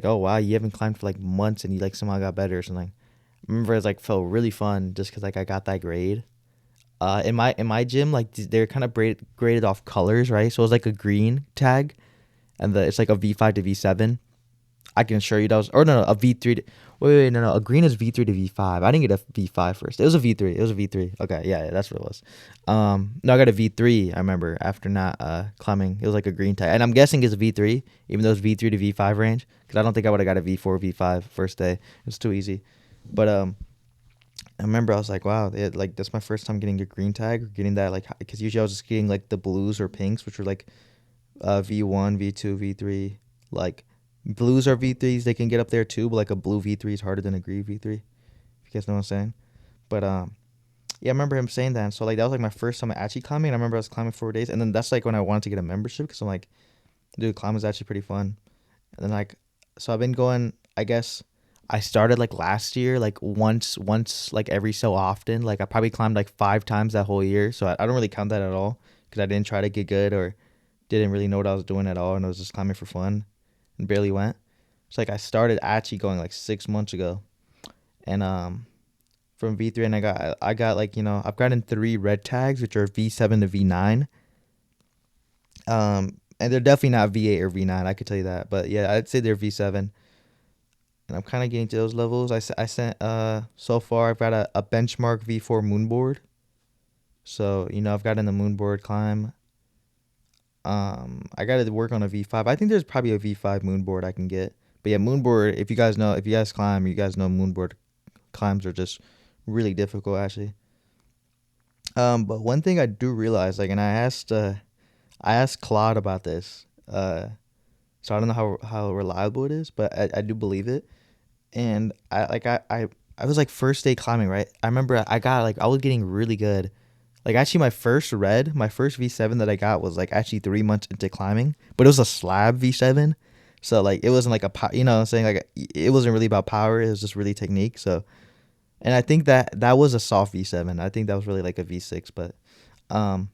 "Oh wow, you haven't climbed for like months and you like somehow got better or something." I remember it like felt really fun just cuz like I got that grade. In my gym like they're kind of graded off colors, right? So it was like a green tag and it's like a V5 to V7. I can assure you that was or no, a V3 to, no, no. A green is V3 to V5. I didn't get a V5 first. It was a V3. It was a V3. Okay, yeah, that's what it was. No, I got a V3. I remember after not climbing, it was like a green tag, and I'm guessing it's a V3, even though it's V3 to V5 range, because I don't think I would have got a V4, V5 first day. It was too easy. But I remember I was like, wow, like that's my first time getting a green tag or getting that like because usually I was just getting like the blues or pinks, which were like V1, V2, V3. Like blues are V3s, they can get up there too, but like a blue V3 is harder than a green V3. If you guys know what I'm saying. But yeah, I remember him saying that. And so like that was like my first time actually climbing. And I remember I was climbing 4 days, and then that's like when I wanted to get a membership because I'm like, dude, climbing is actually pretty fun. And then like, so I've been going. I guess I started like last year, like once like every so often. Like I probably climbed like 5 times that whole year. So I don't really count that at all because I didn't try to get good or didn't really know what I was doing at all, and I was just climbing for fun and barely went. It's like I started actually going like 6 months ago, and from V3, and I got like I've gotten 3 red tags, which are V7 to V9. And they're definitely not V8 or V9. I could tell you that, but yeah, I'd say they're V7, and I'm kind of getting to those levels. I sent so far I've got a benchmark V4 moonboard, so I've gotten the moonboard climb. I got to work on a V5. I think there's probably a V5 moonboard I can get. But yeah, moonboard. If you guys climb, you guys know moonboard climbs are just really difficult actually. But one thing I do realize, like, and I asked Claude about this. So I don't know how reliable it is, but I do believe it. And I was like first day climbing, right? I remember I was getting really good. Like actually my first V7 that I got was like actually 3 months into climbing, but it was a slab V7. So like it wasn't like you know what I'm saying, like it wasn't really about power, it was just really technique. So and I think that was a soft V7. I think that was really like a V6, but um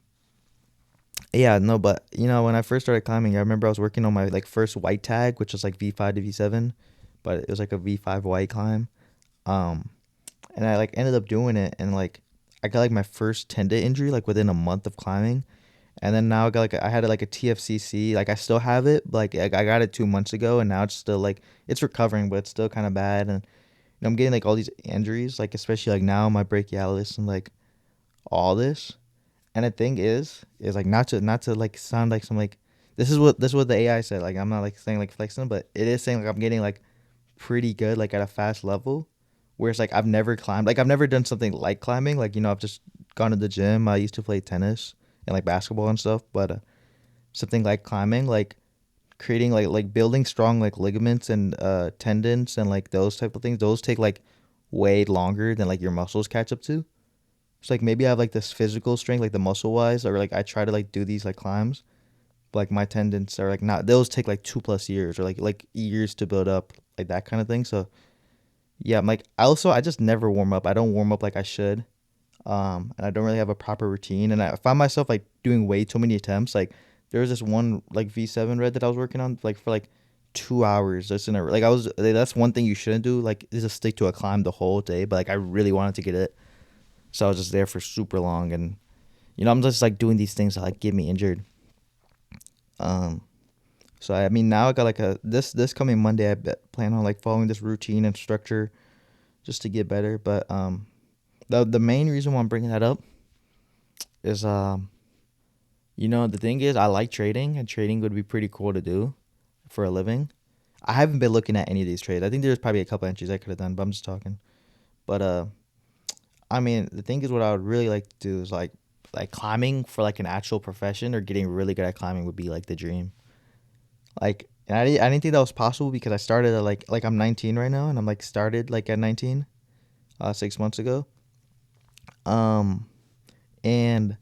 yeah, no, but when I first started climbing, I remember I was working on my like first white tag, which was like V5 to V7, but it was like a V5 white climb. Um and I like ended up doing it, and like I got like my first tendon injury like within a month of climbing, and then now I got like I had like a TFCC, like I still have it, but, like I got it 2 months ago, and now it's still like it's recovering, but it's still kind of bad, and I'm getting like all these injuries, like especially like now my brachialis and like all this, and the thing is like not to like sound like some like this is what the AI said, like I'm not like saying like flexing, but it is saying like I'm getting like pretty good like at a fast level, whereas like I've never climbed, like I've never done something like climbing, like I've just gone to the gym. I used to play tennis and like basketball and stuff, but something like climbing, like creating like building strong like ligaments and tendons and like those type of things, those take like way longer than like your muscles catch up to. So like maybe I have like this physical strength, like the muscle wise, or like I try to like do these like climbs, but like my tendons are like not, those take like 2+ years or like years to build up, like that kind of thing. So yeah, I'm like I just never warm up. I don't warm up like I should. And I don't really have a proper routine, and I find myself like doing way too many attempts. Like there was this one like V7 red that I was working on like for like 2 hours just in a, like I was, that's one thing you shouldn't do, like is just stick to a climb the whole day, but like I really wanted to get it, so I was just there for super long, and I'm just like doing these things that like get me injured. um so I mean now I got like a this coming Monday plan on like following this routine and structure just to get better. But the main reason why I'm bringing that up is the thing is I like trading, and trading would be pretty cool to do for a living. I haven't been looking at any of these trades. I think there's probably a couple entries I could have done, but I'm just talking. But I mean, the thing is, what I would really like to do is like climbing for like an actual profession, or getting really good at climbing would be like the dream. Like, and I didn't think that was possible because I started at like I'm 19 right now, and I'm like started like at 19, 6 months ago. Um, and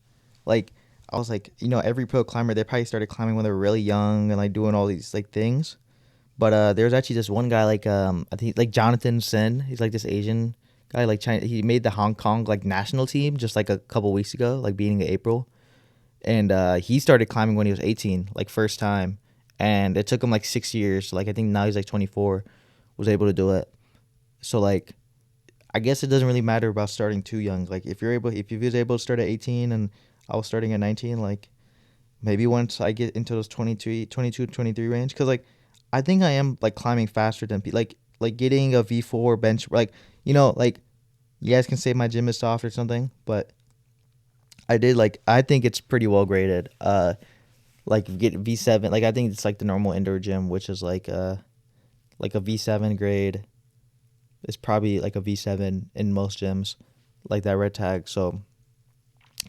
like I was like, every pro climber, they probably started climbing when they were really young and like doing all these like things. But there's actually this one guy, like I think like Jonathan Sen. He's like this Asian guy, like China. He made the Hong Kong like national team just like a couple weeks ago, like beginning of April. And he started climbing when he was 18, like first time, and it took him like 6 years. So, like I think now he's like 24, was able to do it. So like I guess it doesn't really matter about starting too young. Like if you was able to start at 18 and I was starting at 19, like maybe once I get into those 22, 23 range, because like I think I am like climbing faster than people. Like like getting a V4 bench, like like you guys can say my gym is soft or something, but I think it's pretty well graded. Like get V7, like I think it's like the normal indoor gym, which is like a V7 grade is probably like a V7 in most gyms, like that red tag. So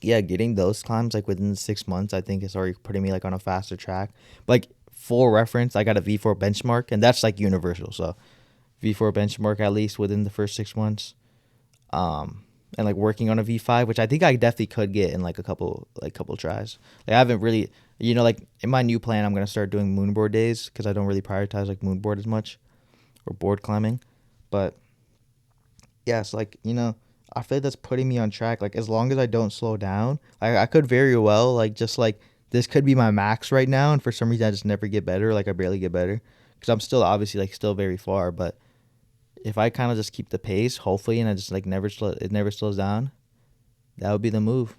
yeah, getting those climbs like within 6 months, I think is already putting me like on a faster track. Like for reference, I got a V4 benchmark, and that's like universal. So V4 benchmark at least within the first 6 months. And like working on a V5, which I think I definitely could get in like a couple tries. Like I haven't really, like in my new plan, I'm gonna start doing moonboard days because I don't really prioritize like moonboard as much or board climbing. But yeah, it's like I feel like that's putting me on track. Like as long as I don't slow down, I could very well like just like this could be my max right now, and for some reason I just never get better. Like I barely get better because I'm still obviously like still very far, but if I kind of just keep the pace, hopefully, and I just like it never slows down, that would be the move.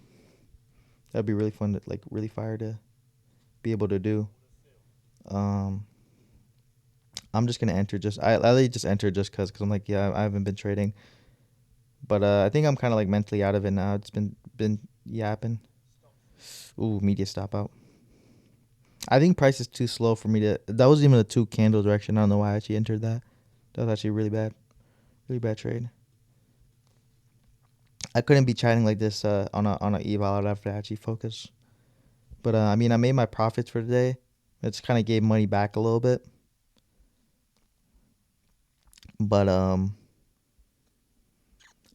That'd be really fun to like really fire to be able to do. Um, I'm just gonna enter I literally just enter just cause I'm like yeah I haven't been trading, but I think I'm kind of like mentally out of it now. It's been yapping. Ooh, media stop out. I think price is too slow for me to. That was even a two candle direction. I don't know why I actually entered that. That was actually really bad trade. I couldn't be chatting like this on a eval. I'd have to actually focus. But I mean, I made my profits for today. It's kind of gave money back a little bit. But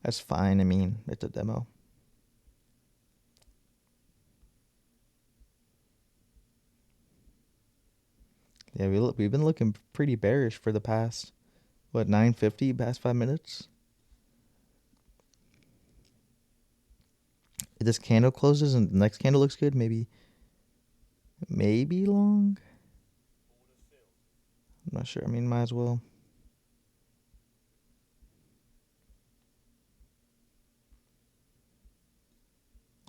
that's fine. I mean, it's a demo. Yeah, we've been looking pretty bearish for the past 950 past 5 minutes. If this candle closes and the next candle looks good, maybe long. I'm not sure. I mean, might as well.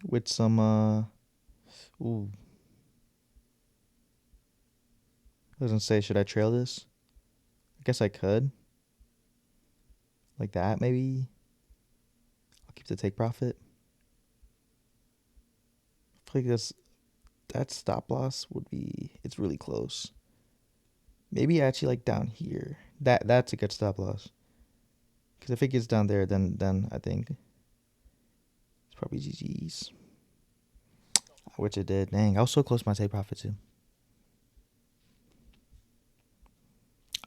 With some ooh, I was gonna say, should I trail this? I guess I could. Like that, maybe. I'll keep the take profit. I feel like that stop loss would be. It's really close. Maybe actually like down here. That's a good stop loss. Because if it gets down there, then I think it's probably GG's. Which it did. Dang, I was so close to my take profit too.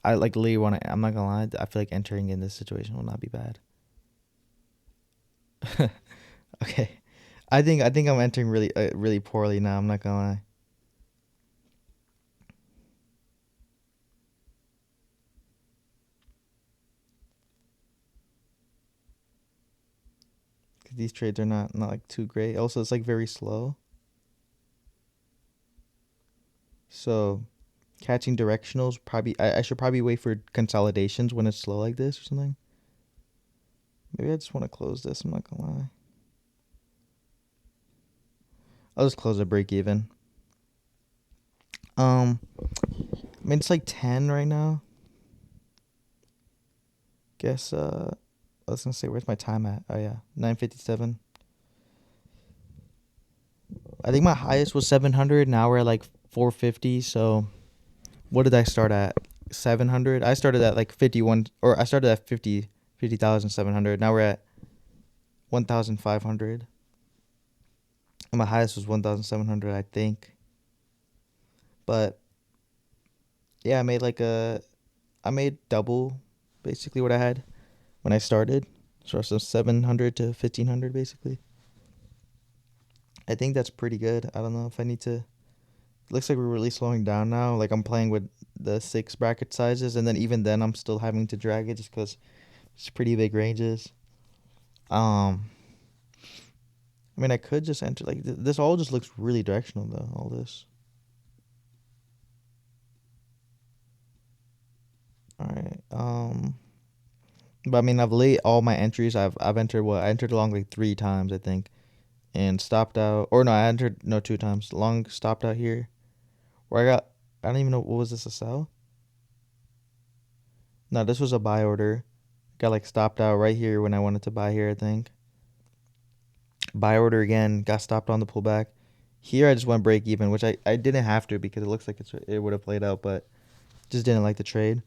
I like literally want to. I'm not gonna lie. I feel like entering in this situation will not be bad. Okay, I think I'm entering really poorly now. I'm not gonna lie. 'Cause these trades are not like too great. Also, it's like very slow. So catching directionals probably I should probably wait for consolidations when it's slow like this or something. Maybe I just want to close this. I'm not gonna lie. I'll just close a break even. I mean it's like 10 right now. Guess I was gonna say where's my time at? Oh yeah, 9:57. I think my highest was 700. Now we're at like 450. So what did I start at? 700. I started at like 51, or I started at 50,700. Now we're at 1,500. And my highest was 1,700, I think. But yeah, I made double basically what I had when I started. So from 700 to 1,500 basically. I think that's pretty good. I don't know if I need to. Looks like we're really slowing down now. Like I'm playing with the 6 bracket sizes, and then even then I'm still having to drag it just because it's pretty big ranges. Um, I mean I could just enter like this. All just looks really directional though. All this. All right. But I mean I've laid all my entries. I've entered what I entered along like 3 times I think, and stopped out. Or no, I entered no 2 times. Long stopped out here. Where I don't even know what was this a sell. No, this was a buy order. Got like stopped out right here when I wanted to buy here, I think. Buy order again, got stopped on the pullback. Here I just went break even, which I didn't have to because it looks like it would have played out, but just didn't like the trade.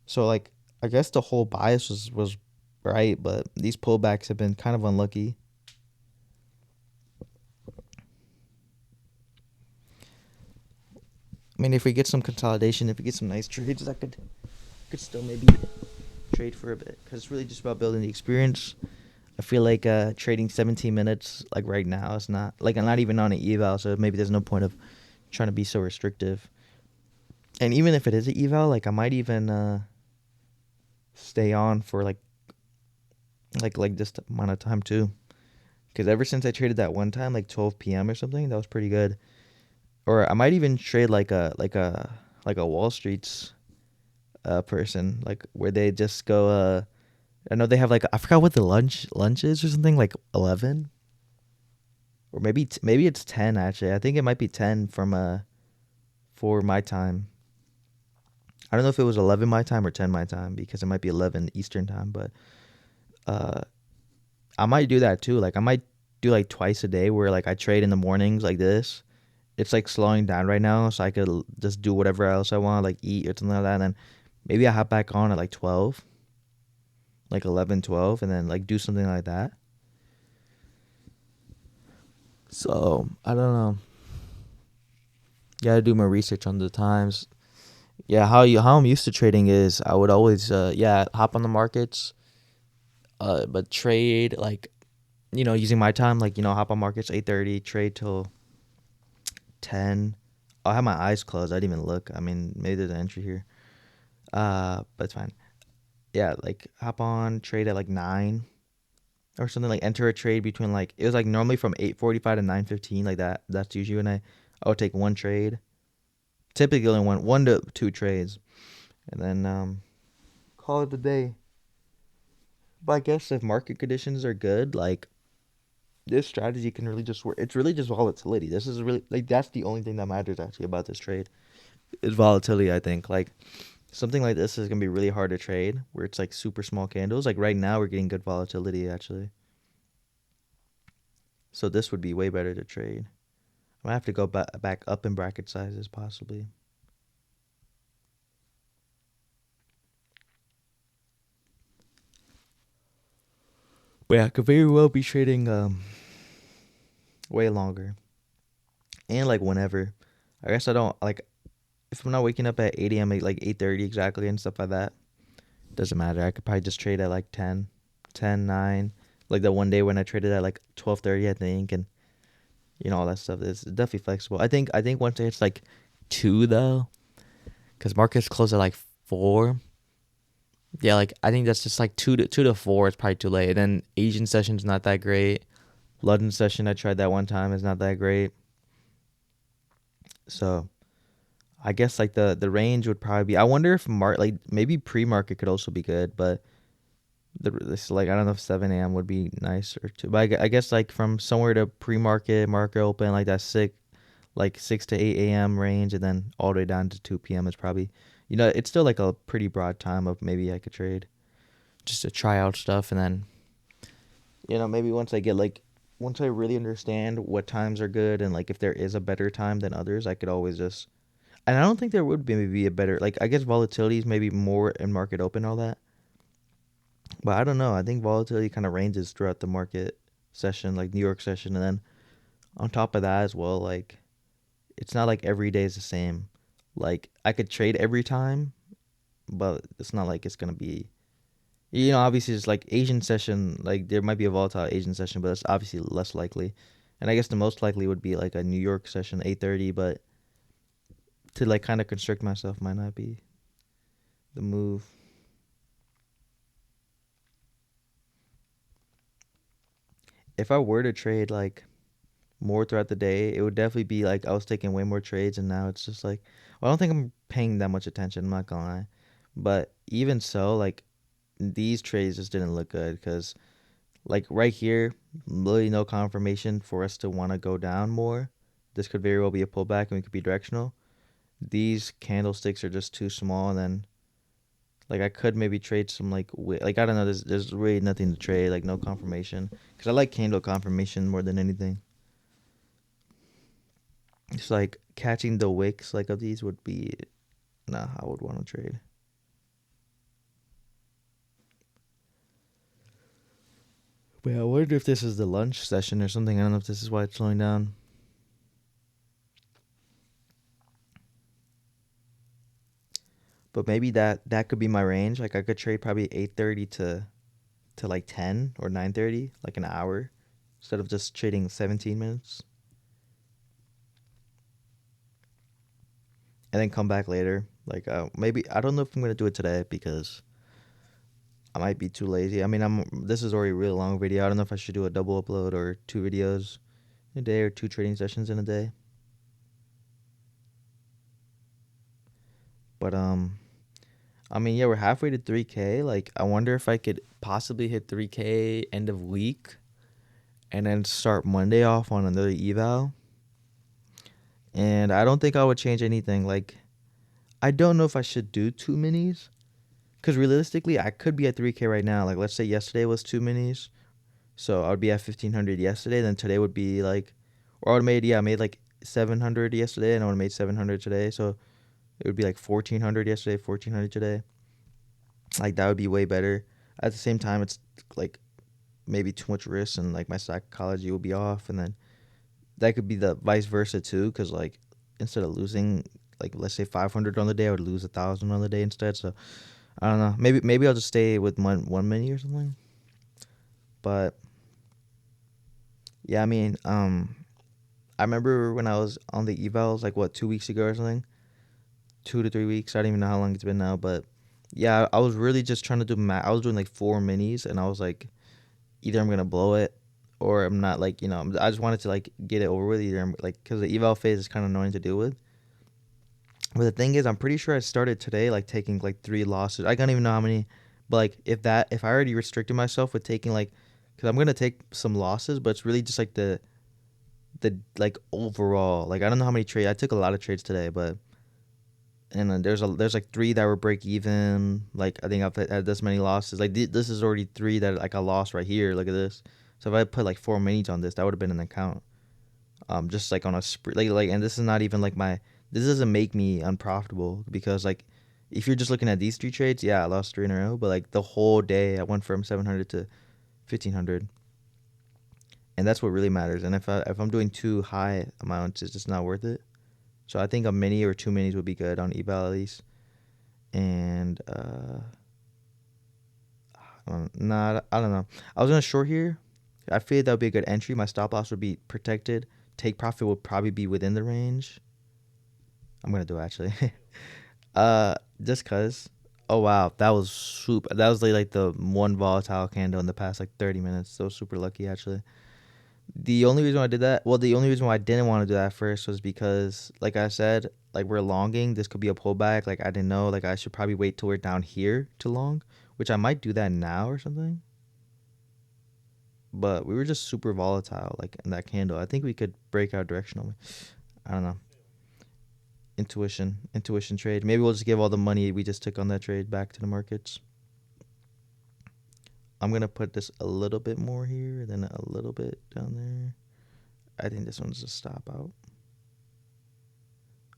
So like I guess the whole bias was right, but these pullbacks have been kind of unlucky. I mean, if we get some consolidation, if we get some nice trades, I could still maybe trade for a bit because it's really just about building the experience. I feel like trading 17 minutes like right now is not like I'm not even on an eval, so maybe there's no point of trying to be so restrictive. And even if it is an eval, like I might even stay on for like this amount of time too. Because ever since I traded that one time, like 12 p.m. or something, that was pretty good. Or I might even trade like a Wall Street's person, like where they just go. I know they have like I forgot what the lunch is or something like 11 or maybe it's 10 actually. I think it might be 10 from for my time. I don't know if it was 11 my time or 10 my time because it might be 11 Eastern time, but uh I might do that too. Like I might do like twice a day where like I trade in the mornings like this. It's like slowing down right now, so I could just do whatever else I want, like eat or something like that. And then maybe I hop back on at like 12, like 11, 12, and then like do something like that. So I don't know. Gotta do my research on the times. Yeah, how I'm used to trading is I would always hop on the markets, but trade like using my time like hop on markets 8:30, trade till 10. I have my eyes closed. I didn't even look. I mean, maybe there's an entry here. But it's fine. Yeah, like hop on, trade at like 9 or something. Like enter a trade between like it was like normally from 8:45 to 9:15 like that. That's usually when I would take one trade. Typically only one to two trades, and then call it a day. But I guess if market conditions are good, like this strategy can really just work. It's really just volatility. This is really like that's the only thing that matters actually about this trade is volatility. I think like something like this is gonna be really hard to trade where it's like super small candles. Like right now we're getting good volatility actually, so this would be way better to trade. I might have to go back up in bracket sizes possibly. But yeah, I could very well be trading way longer and like whenever. I guess I don't like if I'm not waking up at 8 a.m. Like 8:30 exactly and stuff like that. Doesn't matter. I could probably just trade at like 10, 10, 9. Like the one day when I traded at like 12:30, I think, and all that stuff is definitely flexible. I think once it's like 2 though, because markets close at like 4. Yeah, like I think that's just like 2 to 4 is probably too late. And then Asian session's not that great. London session I tried that one time is not that great. So I guess like the range would probably be. I wonder if like maybe pre-market could also be good, but this like I don't know if 7 a.m. would be nice or two. But I guess like from somewhere to pre-market, market open like that 6 to 8 a.m. range, and then all the way down to 2 p.m. is probably it's still like a pretty broad time of maybe I could trade just to try out stuff, and then maybe once I really understand what times are good and like if there is a better time than others, I could always just. And I don't think there would maybe be a better like I guess volatility is maybe more in market open all that, but I don't know. I think volatility kind of ranges throughout the market session, like New York session, and then on top of that as well, like it's not like every day is the same. Like I could trade every time, but it's not like it's gonna be. Obviously it's like Asian session. Like there might be a volatile Asian session, but it's obviously less likely. And I guess the most likely would be like a New York session 8:30, but to like kind of constrict myself might not be the move. If I were to trade like more throughout the day, it would definitely be like I was taking way more trades, and now it's just like, well, I don't think I'm paying that much attention. I'm not gonna lie, but even so, like these trades just didn't look good because like right here, really no confirmation for us to want to go down more. This could very well be a pullback, and we could be directional. These candlesticks are just too small, and then Like I could maybe trade some like I don't know. There's really nothing to trade. Like no confirmation. Cause I like candle confirmation more than anything. It's like catching the wicks like of these would be nah. I would want to trade. But yeah, I wonder if this is the lunch session or something. I don't know if this is why it's slowing down. But maybe that could be my range. Like I could trade probably 8:30 to like 10 or 9:30, like an hour, instead of just trading 17 minutes, and then come back later. Like maybe I don't know if I'm gonna do it today because I might be too lazy. I mean, I'm this is already a real long video. I don't know if I should do a double upload or two videos in a day or two trading sessions in a day. But I mean, yeah, we're halfway to 3K. Like, I wonder if I could possibly hit 3K end of week and then start Monday off on another eval. And I don't think I would change anything. Like, I don't know if I should do two minis because realistically, I could be at 3K right now. Like, let's say yesterday was two minis, so I would be at 1,500 yesterday. Then today would be like, or I would made I made like 700 yesterday, and I would have made 700 today. So it would be like 1,400 yesterday, 1,400 today. Like that would be way better. At the same time, it's like maybe too much risk, and like my psychology will be off, and then that could be the vice versa too, because like instead of losing like let's say 500 on the day, I would lose 1,000 on the day instead. So I don't know. Maybe I'll just stay with one mini or something. But yeah, I mean, I remember when I was on the evals like what 2 weeks ago or something, 2 to 3 weeks. I don't even know how long it's been now, but yeah, I was really just trying to do I was doing like four minis, and I was like, either I'm gonna blow it or I'm not. Like I just wanted to like get it over with. Either I'm like because the eval phase is kind of annoying to deal with. But the thing is, I'm pretty sure I started today like taking like three losses. I don't even know how many, but like if I already restricted myself with taking like, because I'm gonna take some losses, but it's really just like the like overall. Like I don't know how many trades. I took a lot of trades today, but and then there's like three that were break even. Like I think I've had this many losses. Like this is already three that like I lost right here. Look at this. So if I put like four minis on this, that would have been an account. Just like on a spree, and this is not even like this doesn't make me unprofitable because like if you're just looking at these three trades, yeah, I lost three in a row. But like the whole day, I went from 700 to 1,500, and that's what really matters. And if I'm doing too high amounts, it's just not worth it. So I think a mini or two minis would be good on eBay at least. And nah, I don't know. I was gonna short here. I feel that would be a good entry. My stop loss would be protected. Take profit would probably be within the range. I'm gonna do it actually. Just cause. Oh wow, that was super. That was like the one volatile candle in the past like 30 minutes. So super lucky actually. The only reason why I did that, well, the only reason why I didn't want to do that at first was because, like I said, like we're longing. This could be a pullback. Like I didn't know. Like I should probably wait till we're down here to long, which I might do that now or something. But we were just super volatile, like in that candle. I think we could break out directionally. I don't know. Intuition trade. Maybe we'll just give all the money we just took on that trade back to the markets. I'm gonna put this a little bit more here, then a little bit down there. I think this one's a stop out.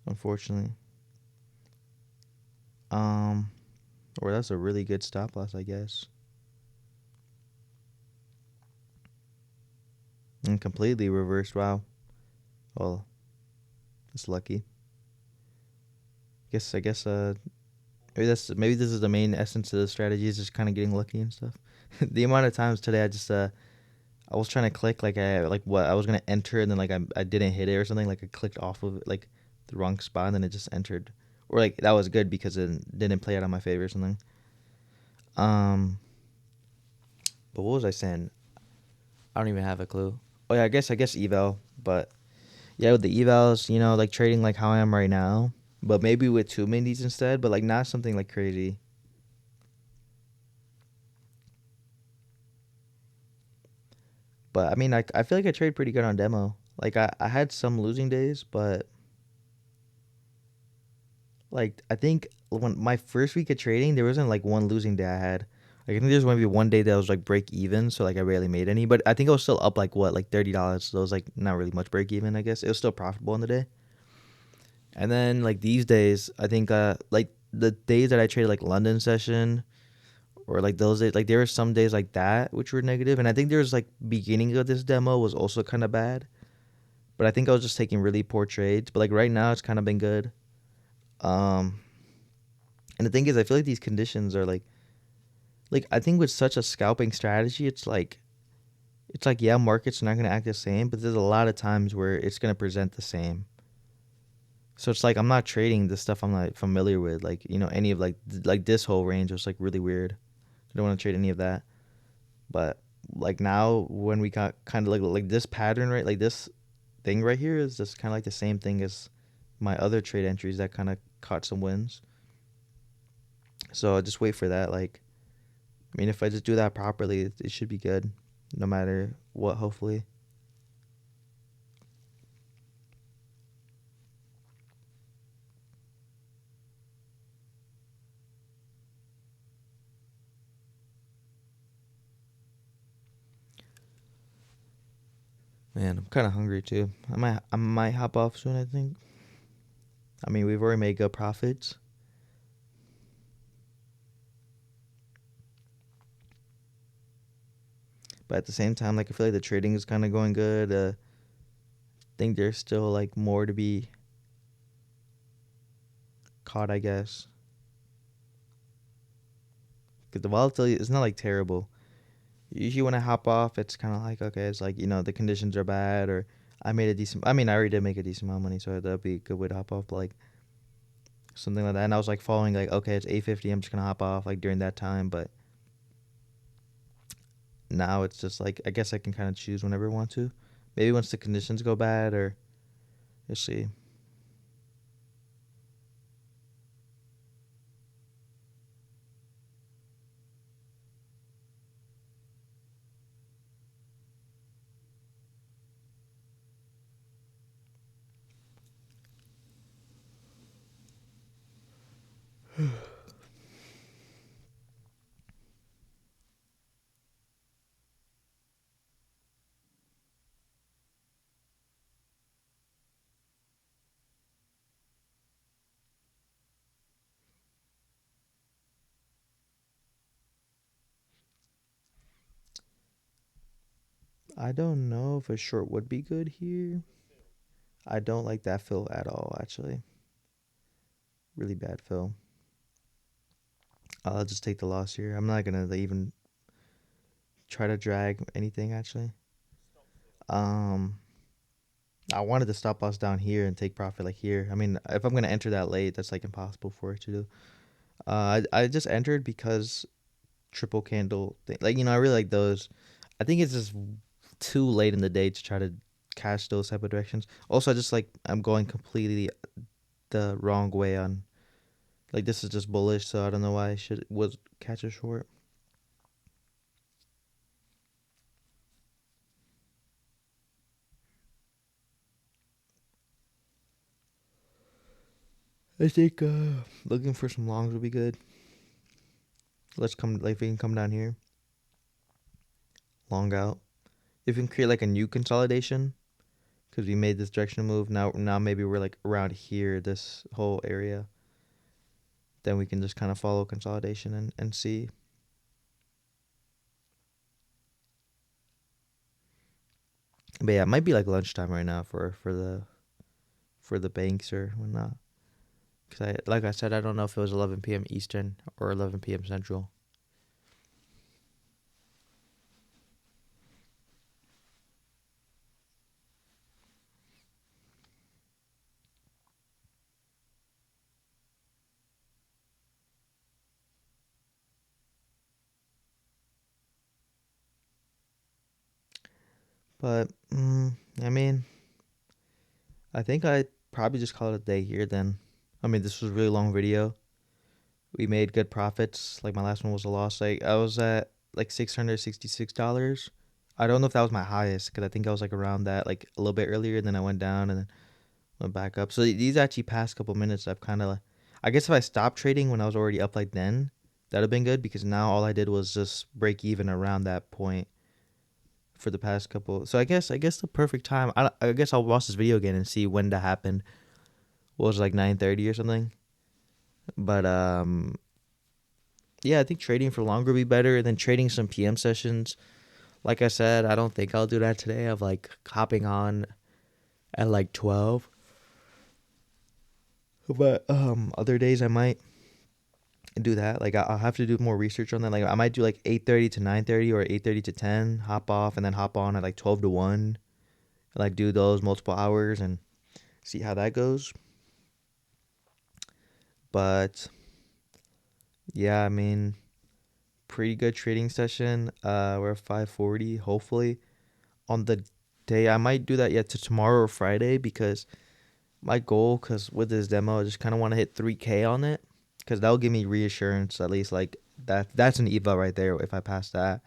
Unfortunately, um, or that's a really good stop loss, I guess. And completely reversed. Wow. Well, it's lucky. I guess. Maybe this is the main essence of the strategy is just kind of getting lucky and stuff. The amount of times today I was trying to click like I like what I was gonna enter and then like I didn't hit it or something, like I clicked off of it like the wrong spot and then it just entered, or like that was good because it didn't play out on my favor or something. Um, but what was I saying? I don't even have a clue. Oh yeah, I guess eval, but yeah, with the evals, like trading like how I am right now, but maybe with two minis instead, but like not something like crazy. But I mean, I feel like I trade pretty good on demo. Like I had some losing days, but Like I think when my first week of trading, there wasn't like one losing day I had. Like I think there's maybe one day that was like break even, so like I barely made any. But I think I was still up like what, like $30. So it was like not really much break even. I guess it was still profitable in the day. And then like these days, I think like the days that I traded like London session or like those days, like there were some days like that which were negative, and I think there was like beginning of this demo was also kind of bad. But I think I was just taking really poor trades. But like right now, it's kind of been good. Um, and the thing is, I feel like these conditions are like I think with such a scalping strategy, it's like yeah, markets are not gonna act the same, but there's a lot of times where it's gonna present the same. So it's like I'm not trading the stuff I'm not familiar with, like any of like this whole range was like really weird. I don't want to trade any of that. But like now when we got kind of like this pattern, right, like this thing right here is just kind of like the same thing as my other trade entries that kind of caught some wins. So I'll just wait for that. Like I mean, if I just do that properly, it should be good, no matter what. Hopefully, man, I'm kind of hungry too. I might hop off soon. I think. I mean, we've already made good profits, but at the same time, like I feel like the trading is kind of going good. I think there's still like more to be caught, I guess, because the volatility is not like terrible. Usually when I hop off, it's kind of like okay, it's like the conditions are bad or I made a decent. I mean, I already did make a decent amount of money, so that'd be a good way to hop off. But like something like that, and I was like following like okay, it's 8:50. I'm just gonna hop off like during that time, but now it's just like I guess I can kind of choose whenever I want to. Maybe once the conditions go bad, or you'll see. I don't know if a short would be good here. I don't like that fill at all. Actually, really bad fill. I'll just take the loss here. I'm not gonna even try to drag anything. Actually, um, I wanted to stop loss down here and take profit like here. I mean, if I'm gonna enter that late, that's like impossible for it to do. I just entered because triple candle thing. Like I really like those. I think it's just too late in the day to try to catch those type of directions. Also, I just like I'm going completely the wrong way on. Like this is just bullish, so I don't know why I should was catch a short. I think looking for some longs would be good. Let's come like if we can come down here, long out. If we can create like a new consolidation, because we made this directional move. Now maybe we're like around here, this whole area. Then we can just kind of follow consolidation and see. But yeah, it might be like lunchtime right now for the banks or whatnot. Cause like I said, I don't know if it was 11 p.m. Eastern or 11 p.m. Central. But I mean, I think I probably just call it a day here then. I mean, this was a really long video. We made good profits. Like my last one was a loss. Like I was at like $666. I don't know if that was my highest because I think I was like around that like a little bit earlier. And then I went down and then went back up. So these actually past couple minutes, I've kind of I guess if I stopped trading when I was already up like then, that'd have been good because now all I did was just break even around that point for the past couple. So I guess the perfect time. I guess I'll watch this video again and see when that happened. What was it, like 9:30 or something? But yeah, I think trading for longer would be better than trading some PM sessions. Like I said, I don't think I'll do that today. Of like hopping on at like 12. But other days I might do that. Like I'll have to do more research on that. Like I might do like 8:30 to 9:30 or 8:30 to 10, hop off and then hop on at like 12 to 1. Like do those multiple hours and see how that goes. But yeah, I mean, pretty good trading session. We're at 540 hopefully on the day. I might do that yet to tomorrow or Friday because my goal, because with this demo, I just kind of want to hit 3K on it because that'll give me reassurance at least. Like that's an eval right there. If I pass that,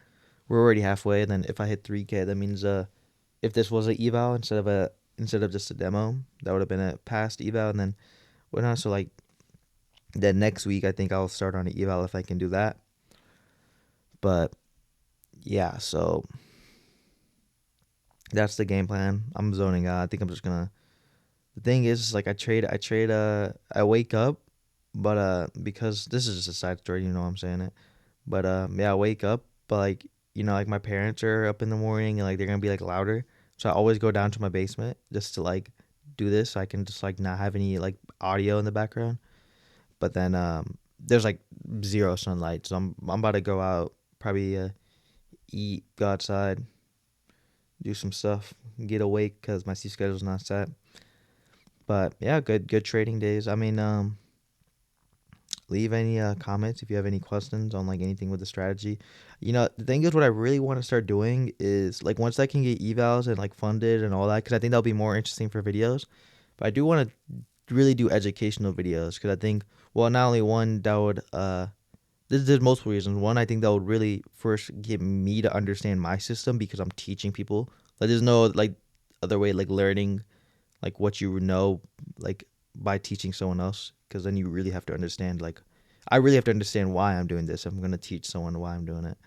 we're already halfway. Then if I hit 3K, that means if this was an eval instead of just a demo, that would have been a past eval. And then what not? So like then next week, I think I'll start on an eval if I can do that. But yeah, so that's the game plan. I'm zoning out. I think I'm just gonna. The thing is, like I wake up, but because this is just a side story, you know what I'm saying it. But yeah, I wake up, but like like my parents are up in the morning and like they're gonna be like louder, so I always go down to my basement just to like do this, so I can just like not have any like audio in the background. But then there's like zero sunlight, so I'm about to go out, probably eat, go outside, do some stuff, get awake because my sleep schedule's not set. But yeah, good trading days. I mean, leave any comments if you have any questions on like anything with the strategy. The thing is, what I really want to start doing is like once I can get evals and like funded and all that, because I think that'll be more interesting for videos. But I do want to really do educational videos because I think, well, not only one that would there's multiple reasons. One, I think that would really first get me to understand my system because I'm teaching people. Like there's no like other way like learning like what you know like by teaching someone else because then you really have to understand like I really have to understand why I'm doing this if I'm going to teach someone why I'm doing it.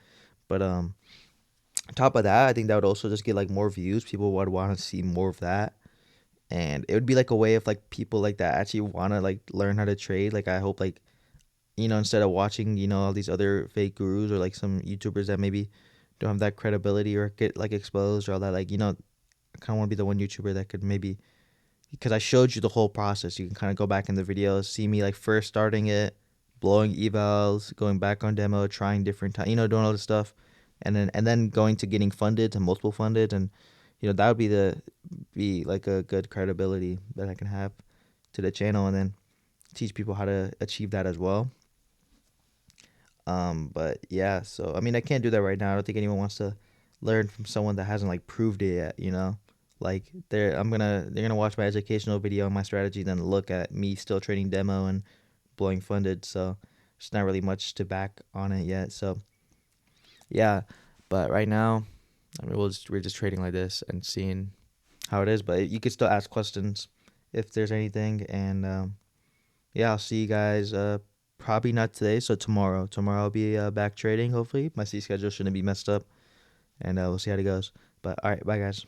But on top of that, I think that would also just get like more views. People would want to see more of that, and it would be like a way of like people like that actually want to like learn how to trade. Like I hope like instead of watching all these other fake gurus or like some YouTubers that maybe don't have that credibility or get like exposed or all that, like I kind of want to be the one YouTuber that could maybe, because I showed you the whole process. You can kind of go back in the videos, see me like first starting it, blowing evals, going back on demo, trying different time, doing all this stuff, and then going to getting funded to multiple funded, and that would be like a good credibility that I can have to the channel, and then teach people how to achieve that as well. But yeah, so I mean, I can't do that right now. I don't think anyone wants to learn from someone that hasn't like proved it yet. Like they're gonna watch my educational video on my strategy, then look at me still trading demo and blowing funded. So there's not really much to back on it yet. So yeah, but right now, I mean, we're just trading like this and seeing how it is. But you could still ask questions if there's anything, and yeah, I'll see you guys. Probably not today, so tomorrow. Tomorrow I'll be back trading. Hopefully, my sleep schedule shouldn't be messed up, and we'll see how it goes. But all right, bye guys.